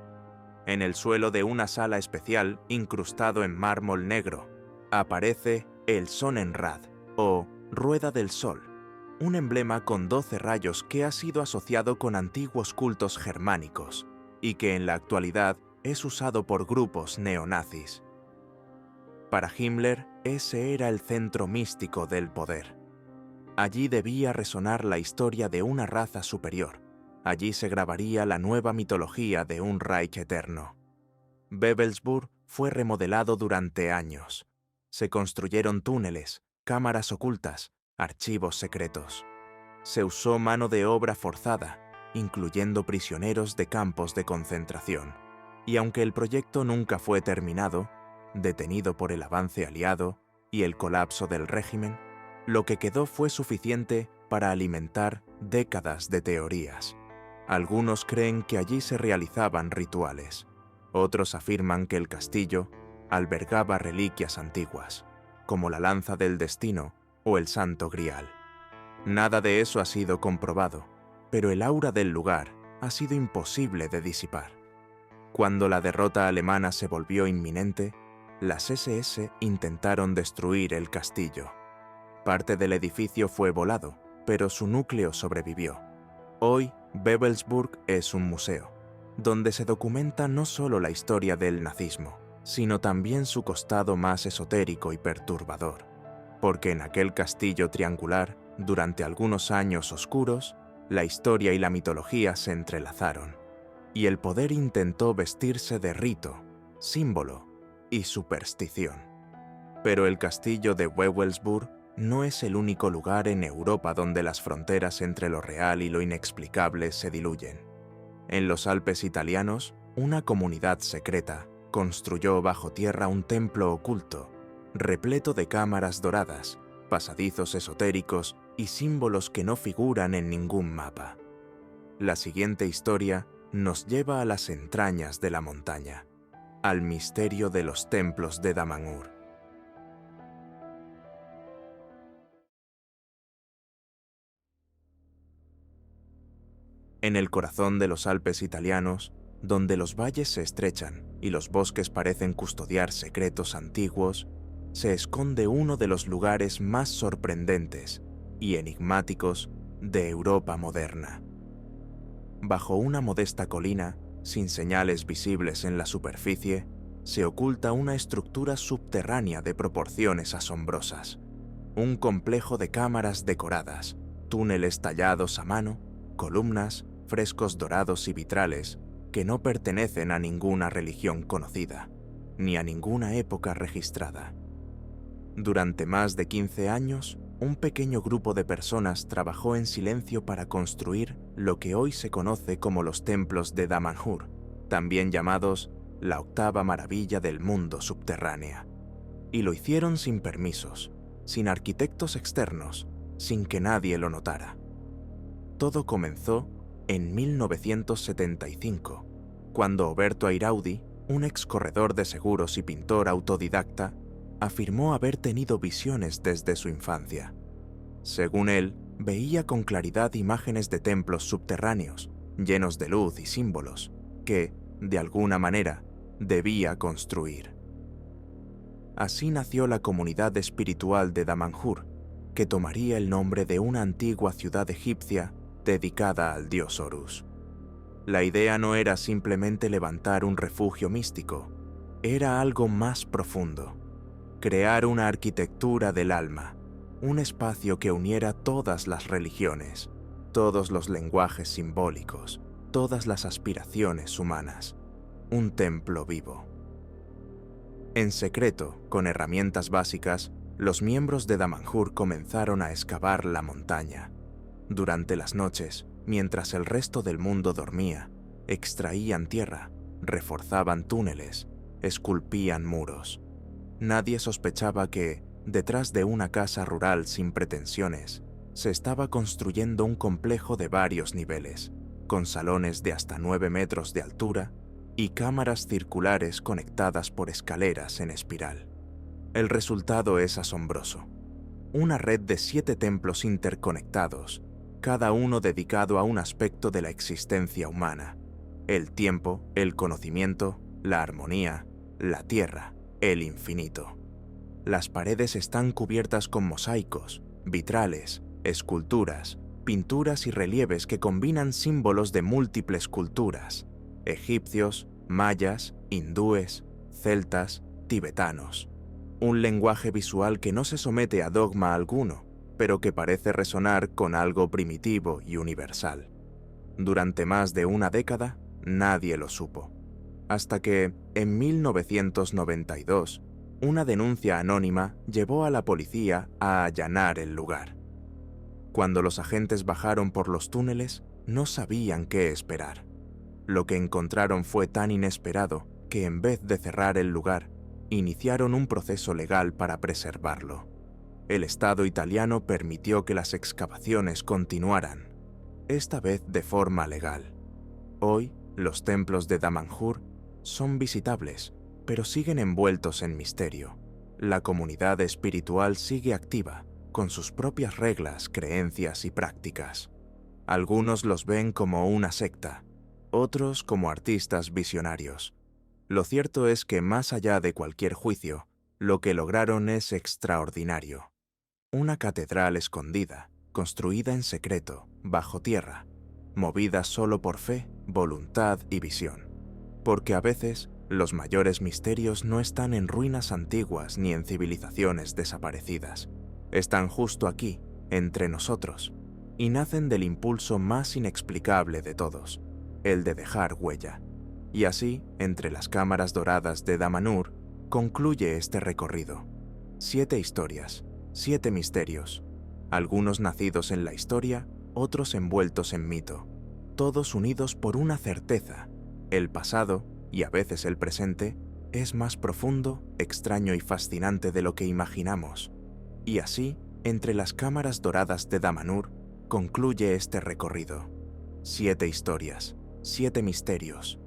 En el suelo de una sala especial incrustado en mármol negro, aparece el Sonnenrad, o Rueda del Sol, un emblema con 12 rayos que ha sido asociado con antiguos cultos germánicos. y que en la actualidad es usado por grupos neonazis. Para Himmler, ese era el centro místico del poder. Allí debía resonar la historia de una raza superior. Allí se grabaría la nueva mitología de un Reich eterno. Wewelsburg fue remodelado durante años. Se construyeron túneles, cámaras ocultas, archivos secretos. Se usó mano de obra forzada, incluyendo prisioneros de campos de concentración. Y aunque el proyecto nunca fue terminado, detenido por el avance aliado y el colapso del régimen, lo que quedó fue suficiente para alimentar décadas de teorías. Algunos creen que allí se realizaban rituales. Otros afirman que el castillo albergaba reliquias antiguas, como la lanza del destino o el Santo Grial. Nada de eso ha sido comprobado, pero el aura del lugar ha sido imposible de disipar. Cuando la derrota alemana se volvió inminente, las SS intentaron destruir el castillo. Parte del edificio fue volado, pero su núcleo sobrevivió. Hoy, Wewelsburg es un museo, donde se documenta no solo la historia del nazismo, sino también su costado más esotérico y perturbador. Porque en aquel castillo triangular, durante algunos años oscuros, la historia y la mitología se entrelazaron, y el poder intentó vestirse de rito, símbolo y superstición. Pero el castillo de Wewelsburg no es el único lugar en Europa donde las fronteras entre lo real y lo inexplicable se diluyen. En los Alpes italianos, una comunidad secreta construyó bajo tierra un templo oculto, repleto de cámaras doradas, pasadizos esotéricos y símbolos que no figuran en ningún mapa. La siguiente historia nos lleva a las entrañas de la montaña, al misterio de los templos de Damanhur. En el corazón de los Alpes italianos, donde los valles se estrechan y los bosques parecen custodiar secretos antiguos, se esconde uno de los lugares más sorprendentes y enigmáticos de Europa moderna. Bajo una modesta colina, sin señales visibles en la superficie, se oculta una estructura subterránea de proporciones asombrosas. Un complejo de cámaras decoradas, túneles tallados a mano, columnas, frescos dorados y vitrales que no pertenecen a ninguna religión conocida, ni a ninguna época registrada. Durante más de 15 años, un pequeño grupo de personas trabajó en silencio para construir lo que hoy se conoce como los templos de Damanhur, también llamados la octava maravilla del mundo subterránea. Y lo hicieron sin permisos, sin arquitectos externos, sin que nadie lo notara. Todo comenzó en 1975, cuando Oberto Airaudi, un ex corredor de seguros y pintor autodidacta, afirmó haber tenido visiones desde su infancia. Según él, veía con claridad imágenes de templos subterráneos, llenos de luz y símbolos, que, de alguna manera, debía construir. Así nació la comunidad espiritual de Damanhur, que tomaría el nombre de una antigua ciudad egipcia dedicada al dios Horus. La idea no era simplemente levantar un refugio místico, era algo más profundo: crear una arquitectura del alma, un espacio que uniera todas las religiones, todos los lenguajes simbólicos, todas las aspiraciones humanas, un templo vivo. En secreto, con herramientas básicas, los miembros de Damanhur comenzaron a excavar la montaña. Durante las noches, mientras el resto del mundo dormía, extraían tierra, reforzaban túneles, esculpían muros. Nadie sospechaba que, detrás de una casa rural sin pretensiones, se estaba construyendo un complejo de varios niveles, con salones de hasta 9 metros de altura y cámaras circulares conectadas por escaleras en espiral. El resultado es asombroso. Una red de 7 templos interconectados, cada uno dedicado a un aspecto de la existencia humana: el tiempo, el conocimiento, la armonía, la tierra, el infinito. Las paredes están cubiertas con mosaicos, vitrales, esculturas, pinturas y relieves que combinan símbolos de múltiples culturas, egipcios, mayas, hindúes, celtas, tibetanos. Un lenguaje visual que no se somete a dogma alguno, pero que parece resonar con algo primitivo y universal. Durante más de una década, nadie lo supo. Hasta que, en 1992, una denuncia anónima llevó a la policía a allanar el lugar. Cuando los agentes bajaron por los túneles, no sabían qué esperar. Lo que encontraron fue tan inesperado que en vez de cerrar el lugar, iniciaron un proceso legal para preservarlo. El Estado italiano permitió que las excavaciones continuaran, esta vez de forma legal. Hoy, los templos de Damanhur son visitables, pero siguen envueltos en misterio. La comunidad espiritual sigue activa, con sus propias reglas, creencias y prácticas. Algunos los ven como una secta, otros como artistas visionarios. Lo cierto es que más allá de cualquier juicio, lo que lograron es extraordinario. Una catedral escondida, construida en secreto, bajo tierra, movida solo por fe, voluntad y visión. Porque a veces, los mayores misterios no están en ruinas antiguas ni en civilizaciones desaparecidas. Están justo aquí, entre nosotros, y nacen del impulso más inexplicable de todos, el de dejar huella. Y así, entre las cámaras doradas de Damanhur, concluye este recorrido. 7 historias, 7 misterios, algunos nacidos en la historia, otros envueltos en mito, todos unidos por una certeza: el pasado, y a veces el presente, es más profundo, extraño y fascinante de lo que imaginamos. Y así, entre las cámaras doradas de Damanhur, concluye este recorrido. 7 historias, 7 misterios,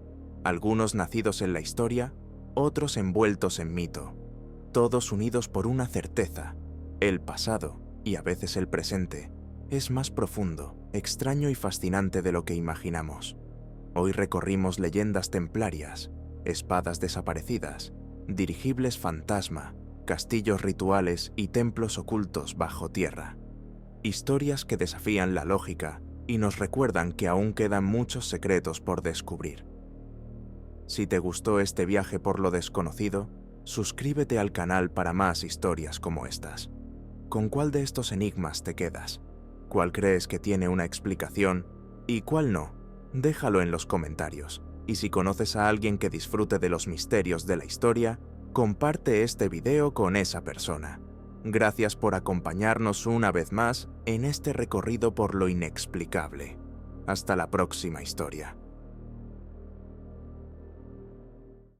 algunos nacidos en la historia, otros envueltos en mito, todos unidos por una certeza: el pasado, y a veces el presente, es más profundo, extraño y fascinante de lo que imaginamos. Hoy recorrimos leyendas templarias, espadas desaparecidas, dirigibles fantasma, castillos rituales y templos ocultos bajo tierra. Historias que desafían la lógica y nos recuerdan que aún quedan muchos secretos por descubrir. Si te gustó este viaje por lo desconocido, suscríbete al canal para más historias como estas. ¿Con cuál de estos enigmas te quedas? ¿Cuál crees que tiene una explicación y cuál no? Déjalo en los comentarios. Y si conoces a alguien que disfrute de los misterios de la historia, comparte este video con esa persona. Gracias por acompañarnos una vez más en este recorrido por lo inexplicable. Hasta la próxima historia.